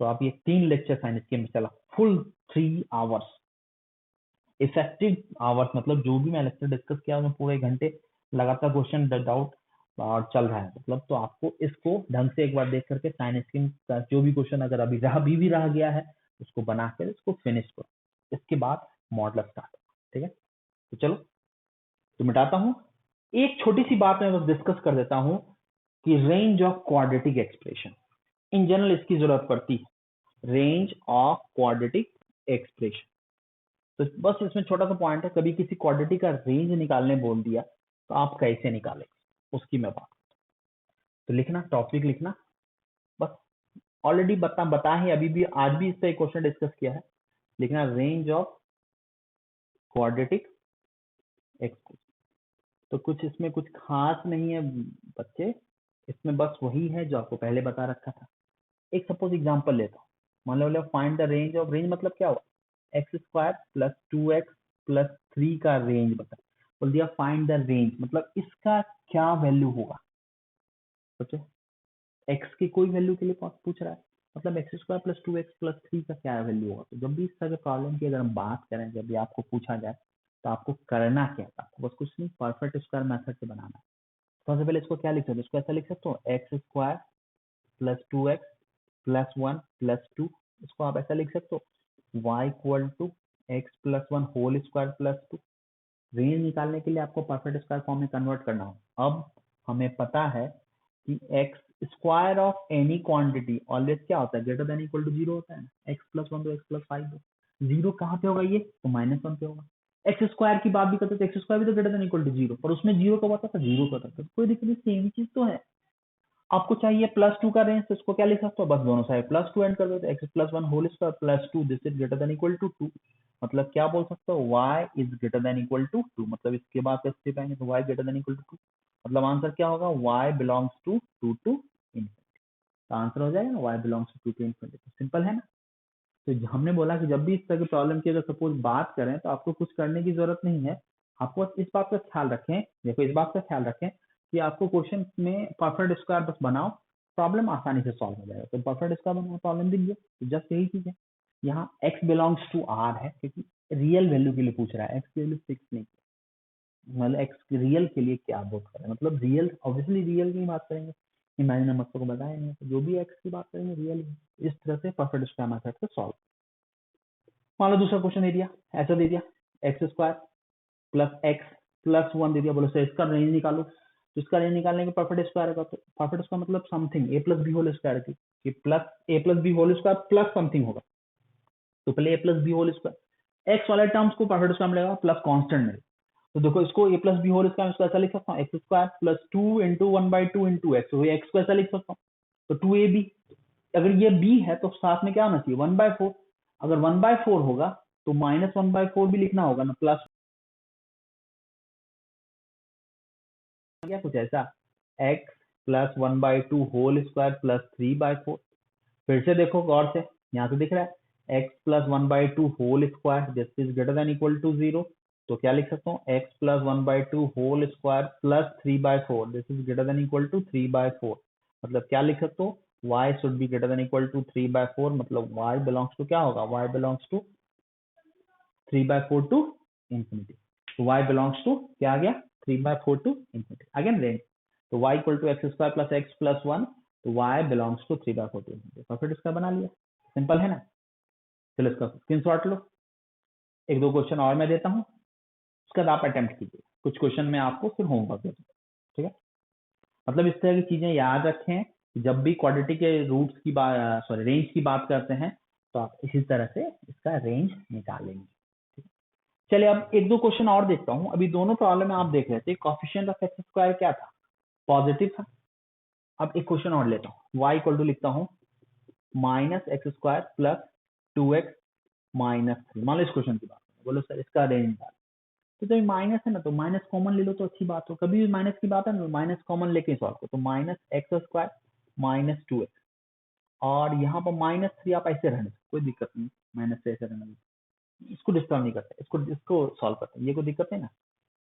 A: तो आप ये 3 लेक्चर साइन स्कीम में चला, फुल 3 आवर्स, इफेक्टिव आवर्स, मतलब जो भी मैं लेक्चर डिस्कस किया उसमें पूरे घंटे लगातार क्वेश्चन डाउट और चल रहा है, मतलब तो आपको इसको ढंग से एक बार देख करके साइन स्कीम का जो भी क्वेश्चन अगर अभी भी रह गया है उसको बना कर इसको फिनिश करो, इसके बाद मॉडल स्टार्ट। ठीक है, तो चलो तो मिटाता हूं। एक छोटी सी बात मैं बस डिस्कस कर देता हूं कि range of quadratic expression, in general इसकी जरूरत पड़ती है, रेंज ऑफ क्वाड्रेटिक एक्सप्रेशन। तो बस इसमें छोटा सा पॉइंट है, कभी किसी क्वाड्रेटिक का रेंज निकालने बोल दिया तो आप कैसे निकालेंगे उसकी मैं बात। तो लिखना, टॉपिक लिखना, बस ऑलरेडी बता ही अभी भी आज भी इस पर एक क्वेश्चन डिस्कस किया है। लिखना रेंज ऑफ क्वाड्रेटिक एक्सप्रेशन। तो कुछ इसमें कुछ खास नहीं है बच्चे, इसमें बस वही है जो आपको पहले बता रखा था। एक सपोज एग्जांपल लेता हूँ, मान लो find the range of, range मतलब क्या हुआ, x square plus 2x plus 3 का रेंज बता, बोल दिया फाइंड द रेंज, मतलब इसका क्या वैल्यू होगा। सोचो, एक्स की कोई वैल्यू के लिए पूछ रहा है, मतलब x square plus 2x plus 3 का क्या वैल्यू होगा। तो जब भी इस तरह के प्रॉब्लम की अगर हम बात करें, जब भी आपको पूछा जाए तो आपको करना क्या था, बस कुछ नहीं, परफेक्ट स्क्वायर मेथड से बनाना है। सबसे पहले इसको क्या लिख सकते हो, इसको ऐसा लिख सकते हो, x square plus 2x plus 1 plus 2, इसको आप ऐसा लिख सकते हो, y equal to x plus 1 whole square plus 2। Range निकालने के लिए आपको परफेक्ट स्क्वायर फॉर्म में कन्वर्ट करना हो। अब हमें पता है कि x square of any quantity always क्या होता है, ग्रेटर देन इक्वल टू 0 होता है ना, एक्स प्लस 1 तो एक्स प्लस 5 हो, 0 कहाँ पे होगा, ये तो -1 पे होगा। एक्स स्क्वायर की बात भी करते तो एक्स स्क्वायर भी तो ग्रेटर देन इक्वल टू 0, पर उसमें 0 कब आता था, 0 का था, कोई दिक्कत नहीं, सेम चीज तो है। आपको चाहिए प्लस 2 का रेंज, तो इसको क्या लिख सकते हो, बस दोनों साइड प्लस 2 एंड कर दो, x plus 1 whole square plus 2, this is greater than equal to 2। मतलब क्या बोल सकते हो, y is greater than equal to 2, मतलब इसके बाद स्टेप आएंगे तो y greater than equal to 2, मतलब आंसर क्या होगा, y belongs to 2 to infinity. तो आंसर हो जाएगा y belongs to 2 to infinity. Simple है ना। तो हमने बोला कि जब भी इस तरह की प्रॉब्लम की अगर सपोज बात करें तो आपको कुछ करने की जरूरत नहीं है, आपको इस बात का ख्याल रखें, देखो इस बात का ख्याल रखें कि आपको क्वेश्चन में परफेक्ट स्क्वायर बस बनाओ, प्रॉब्लम आसानी से सॉल्व हो जाएगा। तो परफेक्ट स्क्वायर बनाओ, प्रॉब्लम दिख गया, तो जस्ट यही चीज है। यहाँ x बिलोंग्स टू r है क्योंकि रियल वैल्यू के लिए पूछ रहा है, x की वैल्यू फिक्स नहीं, मतलब x रियल के लिए क्या बोध करें, मतलब रियल, ऑब्वियसली रियल की बात करेंगे, इमेजिनरी नंबर को बताया नहीं, तो जो भी x की बात करेंगे रियल। इस तरह से परफेक्ट स्क्वायर मेथड से सॉल्व। मान लो दूसरा क्वेश्चन दे दिया, ऐसा दे दिया, x square plus x plus 1 दे दिया, बोलो सर इसका रेंज निकालो। तो इसका रेंज निकालने के परफेक्ट स्क्वायर का, तो परफेक्ट स्क्वायर मतलब something A plus B whole square की, कि plus A plus B whole square plus something होगा। तो पहले A plus B whole square, X वाले टर्म्स को परफेक्ट स्क्वायर मिलेगा प्लस कांस्टेंट मिलेगा। तो देखो इसको A plus B whole square इसको ऐसा लिख सकता हूँ, x square plus 2 into 1/2 into X, तो एक्स को ऐसा लिख सकता हूँ, तो 2ab। अगर ये b है तो साथ में क्या होना चाहिए, 1/4। अगर 1/4 होगा तो -1/4 भी लिखना होगा ना, प्लस क्या कुछ ऐसा, x plus 1/2 whole square plus 3/4। फिर से देखो गौर से, यहाँ से दिख रहा है x plus 1/2 whole square, this is greater than equal to 0, तो क्या लिख सकता हूँ, x plus 1/2 whole square plus 3/4, this is greater than equal to 3/4। मतलब क्या लिख सकते हो, y should be greater than equal to 3/4, मतलब y बिलोंग्स टू क्या होगा, y belongs to 3/4 to infinity. तो y बिलोंग्स टू क्या आ गया, 3/4 टू इंफिनिटी। अगेन रेंज, तो y equal to x square plus x plus 1, तो y belongs to 3/4 to infinity. Perfect इसका बना लिया, सिंपल है ना। चलो इसका स्क्रीनशॉट लो, एक दो क्वेश्चन और मैं देता हूँ, उसके बाद आप अटेम्प्ट कीजिए, कुछ क्वेश्चन में आपको फिर होमवर्क देता हूँ। ठीक है, मतलब इस तरह की चीजें याद रखें, जब भी क्वाड्रेटिक के रूट्स की बात, सॉरी रेंज की बात करते हैं तो आप इसी तरह से इसका रेंज निकालेंगे। चलिए अब एक दो क्वेश्चन और देखता हूं। अभी दोनों प्रॉब्लम में आप देख रहे थे कोएफिशिएंट ऑफ एक्स स्क्वायर क्या था, पॉजिटिव था। अब एक क्वेश्चन और लेता हूं, y इक्वल टू लिखता हूं minus x square plus 2x minus 3। मान लो इस क्वेश्चन की बात करें, बोलो सर इसका रेंज निकाल, तो जब माइनस है ना तो माइनस कॉमन ले लो तो अच्छी बात हो, कभी भी माइनस की बात है ना माइनस कॉमन लेके सॉल्व करो। तो minus x square minus 2x, और यहाँ पर -3 आप ऐसे रहने, कोई दिक्कत नहीं, माइनस से ऐसे रहने, इसको डिस्टर्ब नहीं करते, इसको सॉल्व करते हैं, ये कोई दिक्कत है ना।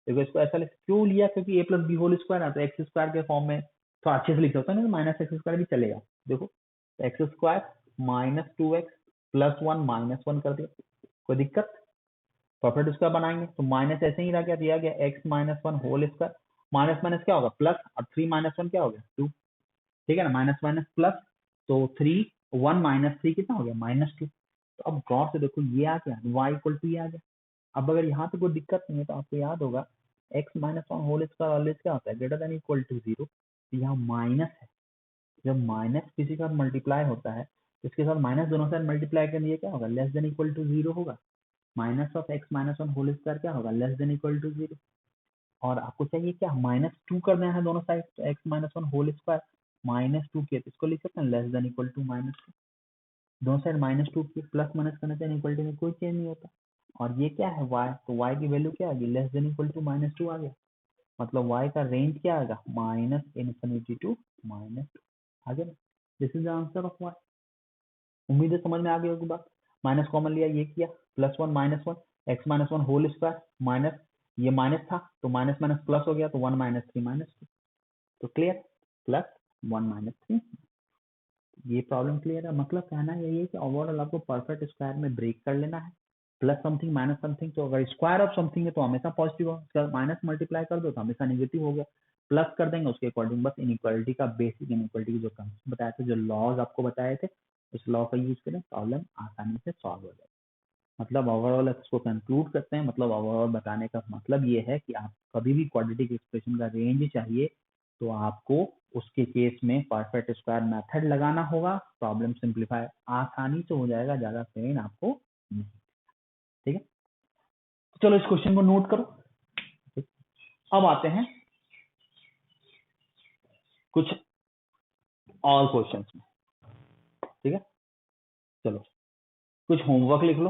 A: देखो इसको ऐसा क्यों लिया, क्योंकि ए प्लस बी होल स्क्वायर है तो एक्स स्क्वायर के फॉर्म में तो अच्छे से लिख सकता है ना, माइनस एक्स स्क्वायर भी चलेगा। देखो x square minus 2x plus 1 -1 कर दिया, कोई दिक्कत। परफेक्ट स्क्वायर बनाएंगे तो माइनस ऐसे ही रह गया, दिया गया x -1 whole square, minus minus क्या होगा प्लस, और 3 -1 क्या हो गया 2, ठीक है ना, माइनस माइनस प्लस, तो 3 1 -3 कितना हो गया -2। तो अब गौर से देखो ये आ गया y इक्वल टू ये आ गया। अब अगर यहाँ पे कोई दिक्कत नहीं है तो आपको याद होगा x minus one whole square always क्या होता है, ग्रेटर देन इक्वल टू 0। यहाँ माइनस है, जब माइनस किसी का मल्टीप्लाई होता है तो इसके साथ माइनस दोनों साइड मल्टीप्लाई करेंगे क्या होगा, लेस देन इक्वल टू 0 होगा। Minus of x minus one whole square क्या होगा, लेस देन इक्वल टू 0। और आपको चाहिए क्या, -2 करना है दोनों साइड, तो x minus one whole square -2 किया तो इसको लिख सकते हैं लेस देन इक्वल टू -2। दोनों साइड -2 किए, प्लस माइनस करने से इक्वलिटी में कोई चेंज नहीं होता। और ये क्या है y, तो y की वैल्यू क्या आ गई, लेस देन इक्वल टू -2 आ गया। मतलब y का रेंज क्या आएगा, -∞ टू -2 आ गया। This is the answer of y। उम्मीद है समझ में आ गई होगी बात। माइनस कॉमन लिया, ये किया, +1 -1 x minus one whole square minus, ये माइनस था तो माइनस माइनस प्लस हो गया तो 1 - 3 -2। तो क्लियर, +1 - 3। ये प्रॉब्लम क्लियर है। मतलब कहना यही है कि ओवरऑल आपको परफेक्ट स्क्वायर में ब्रेक कर लेना है। प्लस समथिंग माइनस समथिंग, तो अगर स्क्वायर ऑफ समथिंग है तो हमेशा पॉजिटिव हो, माइनस मल्टीप्लाई कर दो तो हमेशा नेगेटिव हो गया, प्लस कर देंगे उसके अकॉर्डिंग। बस इनइक्वालिटी का बेसिक इनइक्वालिटी की जो कंसेप्ट बताए थे, जो लॉज आपको बताए थे, उस लॉ का यूज करें, प्रॉब्लम आसानी से सॉल्व हो जाए। मतलब ओवरऑल इसको कंक्लूड करते हैं, मतलब ओवरऑल बताने का मतलब ये है कि आप कभी भी क्वाड्रेटिक एक्सप्रेशन का रेंज चाहिए तो आपको उसके केस में परफेक्ट स्क्वायर मेथड लगाना होगा, प्रॉब्लम सिंप्लीफाई आसानी से हो जाएगा, ज्यादा पेन आपको नहीं। ठीक है, चलो इस क्वेश्चन को नोट करो। अब आते हैं कुछ और क्वेश्चंस में। ठीक है, चलो कुछ होमवर्क लिख लो।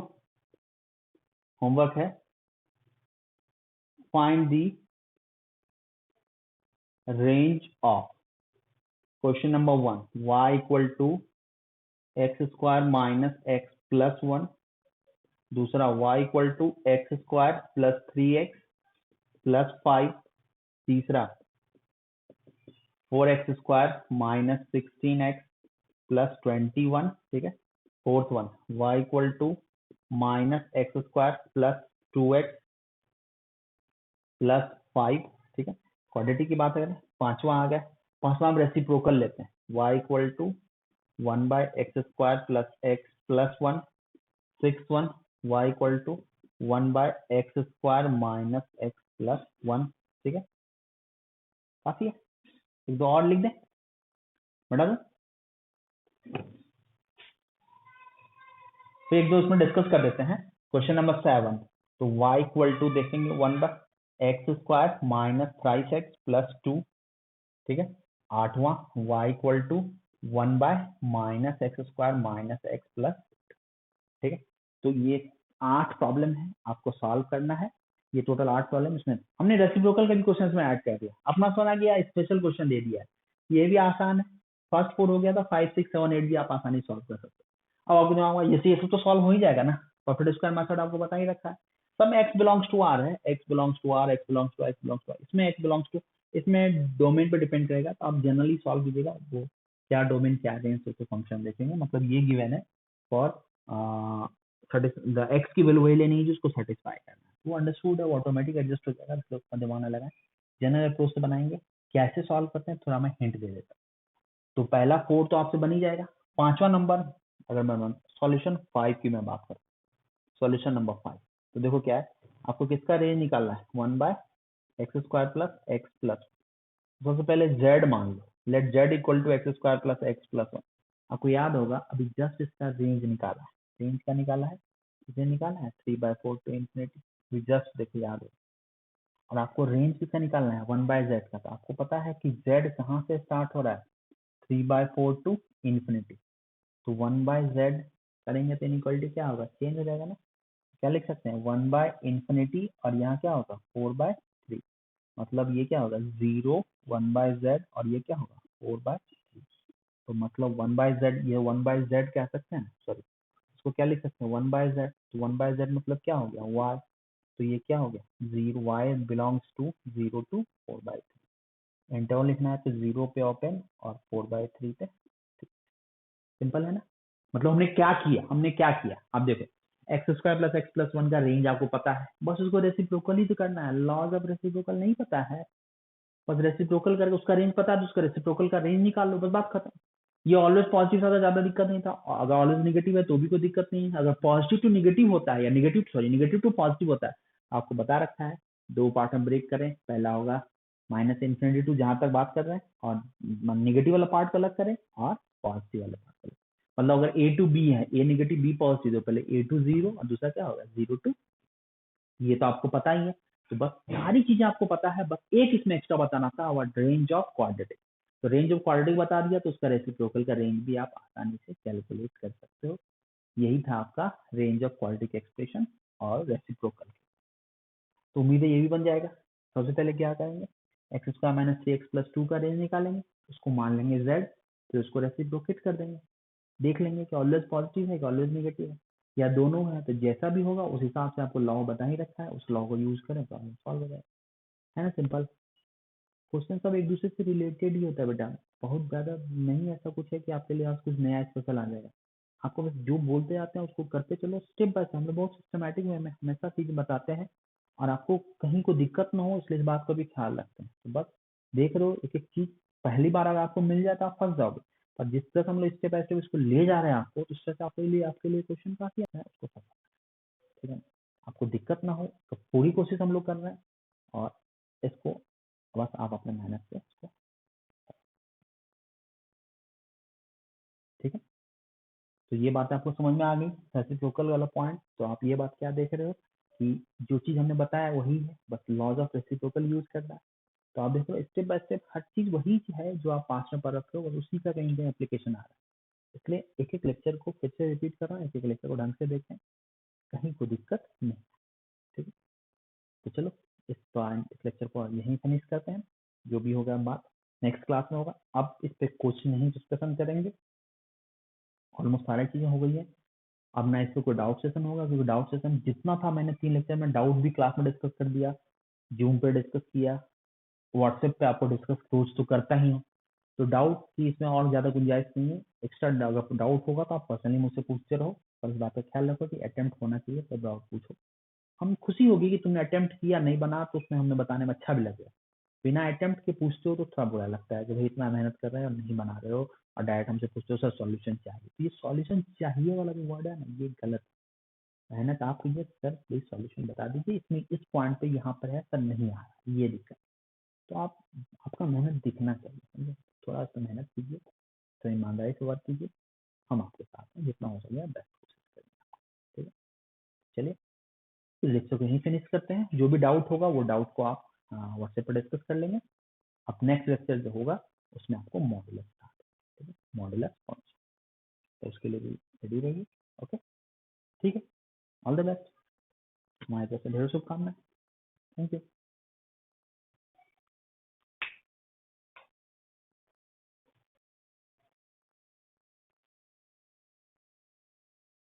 A: होमवर्क है, find the range of question number 1, y equal to x square minus x plus 1। दूसरा y equal to x square plus 3x plus 5। तीसरा 4x square minus 16x plus 21। ठीक है, fourth one y equal to minus x square plus 2x plus 5। ठीक है, quadratic की बात करें, पांचवा आ गया। पांचवा हम रेसिप्रोकल लेते हैं, y equal to 1/x square plus x plus 1। Six one y equal to 1/x square minus x plus 1। ठीक है, काफी है, एक दो और लिख दें मैडम, तो एक दो इसमें डिस्कस कर देते हैं। क्वेश्चन नंबर 7, तो y इक्वल टू देखेंगे 1/x square minus 5x plus 2। ठीक है, आठवां y equal to 1/-x square minus x plus. ठीक है, तो ये 8 प्रॉब्लम है, आपको सॉल्व करना है। ये टोटल 8 प्रॉब्लम, इसमें हमने रेसिप्रोकल का भी क्वेश्चन में ऐड कर दिया, अपना सोना गया, स्पेशल क्वेश्चन दे दिया है, ये भी आसान है। फर्स्ट 4 हो गया था, 5 6 7 8 भी आप आसानी सॉल्व कर सकते हो। अब आपको दिमाग ये तो सॉल्व हो ही जाएगा ना, परफेक्ट स्क्वायर मेथड आपको बता ही रखा है। सब x बिलोंग्स टू r है, x belongs to r, x belongs to x belongs to, इसमें x बिलोंग्स टू, इसमें डोमेन पे डिपेंड करेगा, तो आप जनरली सॉल्व कीजिएगा। वो क्या डोमेन क्या रेंज से फंक्शन देखेंगे, मतलब ये गिवन है फॉर द x की वैल्यू वही लेनी है जिसको सेटिस्फाई करना है। वो अंडरस्टूड है, वो ऑटोमेटिक एडजस्ट हो जाएगा, इसलिए उसका दिमाग ना लगाएं। जनरल अप्रोच से बनाएंगे, कैसे सॉल्व करते हैं थोड़ा मैं हिंट दे देता हूँ। तो पहला 4 तो आपसे बन ही जाएगा। पांचवा नंबर, अगर मैं सॉल्यूशन 5 की मैं बात करूँ, सॉल्यूशन नंबर 5, तो देखो क्या है, आपको किसका रेंज निकालना है, 1/x square plus x plus. सबसे पहले z मान लो, let z equal to x square plus x plus 1। आपको याद होगा अभी जस्ट इसका रेंज निकाला है, रेंज क्या निकाला है, इसे निकाला है 3/4 टू इंफिनिटी, जस्ट देखो याद हो। और आपको रेंज किसका निकालना है, 1/z का। तो आपको पता है कि z कहाँ से स्टार्ट हो रहा है, 3/4 टू इंफिनिटी। तो 1/z करेंगे तो इनइक्वालिटी क्या होगा, चेंज हो जाएगा ना। क्या लिख सकते हैं, 1/इंफिनिटी और यहाँ क्या होगा 4/3। मतलब ये क्या होगा 0 1/z और ये क्या होगा 4/3। तो मतलब 1/z, ये 1/z कह सकते हैं, सॉरी इसको क्या लिख सकते हैं 1/z। तो 1/z मतलब क्या हो गया y, तो ये क्या हो गया 0, y belongs to 0 to 4/3। Interval लिखना है तो 0 पे ओपन और 4/3 पे। सिंपल है ना। मतलब हमने क्या किया, अब देखो x square plus x plus 1 का रेंज आपको पता है, बस उसको रेसिप्रोकल ही तो करना है। लॉज ऑफ रेसिप्रोकल नहीं पता है, बस रेसिप्रोकल करके उसका रेंज पता है तो उसका रेसिप्रोकल का रेंज निकाल लो, बस बात खत्म। ये ऑलवेज पॉजिटिव था तो ज्यादा दिक्कत नहीं था, अगर ऑलवेज नेगेटिव है तो भी कोई दिक्कत नहीं है। अगर पॉजिटिव टू नेगेटिव होता है या नेगेटिव टू पॉजिटिव होता है, आपको बता रखा है दो पार्ट में ब्रेक करें। पहला होगा माइनस इन्फिनिटी टू जहां तक बात कर रहे हैं, और नेगेटिव वाला पार्ट को अलग करें और पॉजिटिव वाला पार्ट को अलग। मतलब अगर ए टू बी है, ए नेगेटिव बी पॉजिटिव, तो पहले ए टू जीरो और दूसरा क्या होगा 0 टू, ये तो आपको पता ही है। तो बस सारी चीजें आपको पता है, बस एक इसमें एक्स्ट्रा बताना था, और रेंज ऑफ क्वाड्रेटिक। तो रेंज ऑफ क्वाड्रेटिक बता दिया तो उसका रेसिप्रोकल का रेंज भी आप आसानी से कैलकुलेट कर सकते हो। यही था आपका रेंज ऑफ क्वाड्रेटिक एक्सप्रेशन और रेसिप्रोकल। तो उम्मीद है ये भी बन जाएगा। सबसे पहले क्या करेंगे, एक्स स्क्वायर माइनस 3x+2 का रेंज निकालेंगे, उसको मान लेंगे z, फिर उसको रेसिप्रोकेट कर देंगे, देख लेंगे कि ऑलवेज पॉजिटिव है कि ऑलवेज नेगेटिव है, या दोनों है। तो जैसा भी होगा उस हिसाब से आपको लॉ बता ही रखा है, उस लॉ को यूज करें तो सॉल्व हो जाएगा, है ना। सिंपल क्वेश्चन सब एक दूसरे से रिलेटेड ही होता है बेटा, बहुत ज्यादा नहीं ऐसा कुछ है कि आपके लिए आज कुछ नया स्पेशल आ जाएगा। आपको बस जो बोलते जाते हैं उसको करते चलो स्टेप बाय स्टेप। हम लोग बहुत सिस्टमैटिक वे में हमेशा चीजें बताते हैं, और आपको कहीं को दिक्कत ना हो इसलिए इस बात का भी ख्याल रखते हैं। तो बस देख रहे हो एक एक चीज, पहली बार अगर आपको मिल जाए तो आप फंस जाओगे, पर जिस तरह से हम लोग स्टेप बाय स्टेप इसको ले जा रहे हैं आपको, तो उस तरह से आपके लिए क्वेश्चन काफी आता है उसको फंसा, ठीक है। आपको दिक्कत ना हो तो पूरी कोशिश हम लोग कर रहे हैं, और इसको बस आप अपने मेहनत से इसको, ठीक है। तो ये बात आपको समझ में आ गई, रेसिप्रोकल वाला पॉइंट। तो आप ये बात क्या देख रहे हो कि जो चीज हमने बताया वही है, बस लॉज ऑफ रेसिप्रोकल यूज करना है। तो आप देख रहे हो स्टेप बाय स्टेप हर चीज वही है जो आप पास में पढ़ रखे हो, बस उसी का कहीं कहीं एप्लीकेशन आ रहा है। इसलिए एक एक लेक्चर को फिर से रिपीट कर रहा हूँ, एक एक लेक्चर को ढंग से देखें, कहीं कोई दिक्कत नहीं, ठीक है। तो चलो इस लेक्चर को यहीं फिनिश करते हैं, जो भी होगा बात नेक्स्ट क्लास में होगा। अब इस पे कुछ नहीं डिस्कशन करेंगे, ऑलमोस्ट सारी चीजें हो गई है। अब ना इस पे कोई डाउट सेशन होगा, क्योंकि डाउट सेशन जितना था मैंने 3 लेक्चर में डाउट भी क्लास में डिस्कस कर दिया, जूम पे डिस्कस किया, व्हाट्सएप पे आपको डिस्कस रोज तो करता ही हूँ। तो डाउट की इसमें और ज्यादा गुंजाइश नहीं है। एक्स्ट्रा अगर डाउट होगा तो आप पर्सनली मुझसे पूछते रहो, पर इस बात का ख्याल रखो कि अटेम्प्ट होना चाहिए, तो डाउट पूछो। हम खुशी होगी कि तुमने अटेम्प्ट किया, नहीं बना तो उसमें हमने बताने में अच्छा भी लगेगा। बिना अटेम्प्ट के पूछते हो तो थोड़ा बुरा लगता है कि भाई इतना मेहनत कर रहे हैं और नहीं बना रहे हो, और डायरेक्ट हमसे पूछते हो सर सॉल्यूशन चाहिए। तो ये सॉल्यूशन चाहिए वाला जो वर्ड है ना, ये गलत है। मेहनत आप कीजिए, सर प्लीज सॉल्यूशन बता दीजिए, इसमें इस पॉइंट पे यहाँ पर है, सर नहीं आ रहा, ये दिक्कत। तो आप आपका मेहनत दिखना चाहिए, समझे। थोड़ा सा मेहनत कीजिए, तो ईमानदारी से वर्क कीजिए, हम आपके साथ हैं, जितना हो सके बेस्ट कोशिश करेंगे, ठीक है। चलिए इस लेक्चर को यहीं फिनिश करते हैं, जो भी डाउट होगा वो डाउट को आप व्हाट्सएप पर डिस्कस कर लेंगे। अब नेक्स्ट लेक्चर जो होगा उसमें आपको मॉडुलस स्टार्ट, ठीक है, मॉडुलस फंक्शन, तो उसके लिए भी रेडी रहिए। ओके, ठीक है, ऑल द बेस्ट, हमारे तरफ से ढेर शुभकामनाएं, थैंक यू।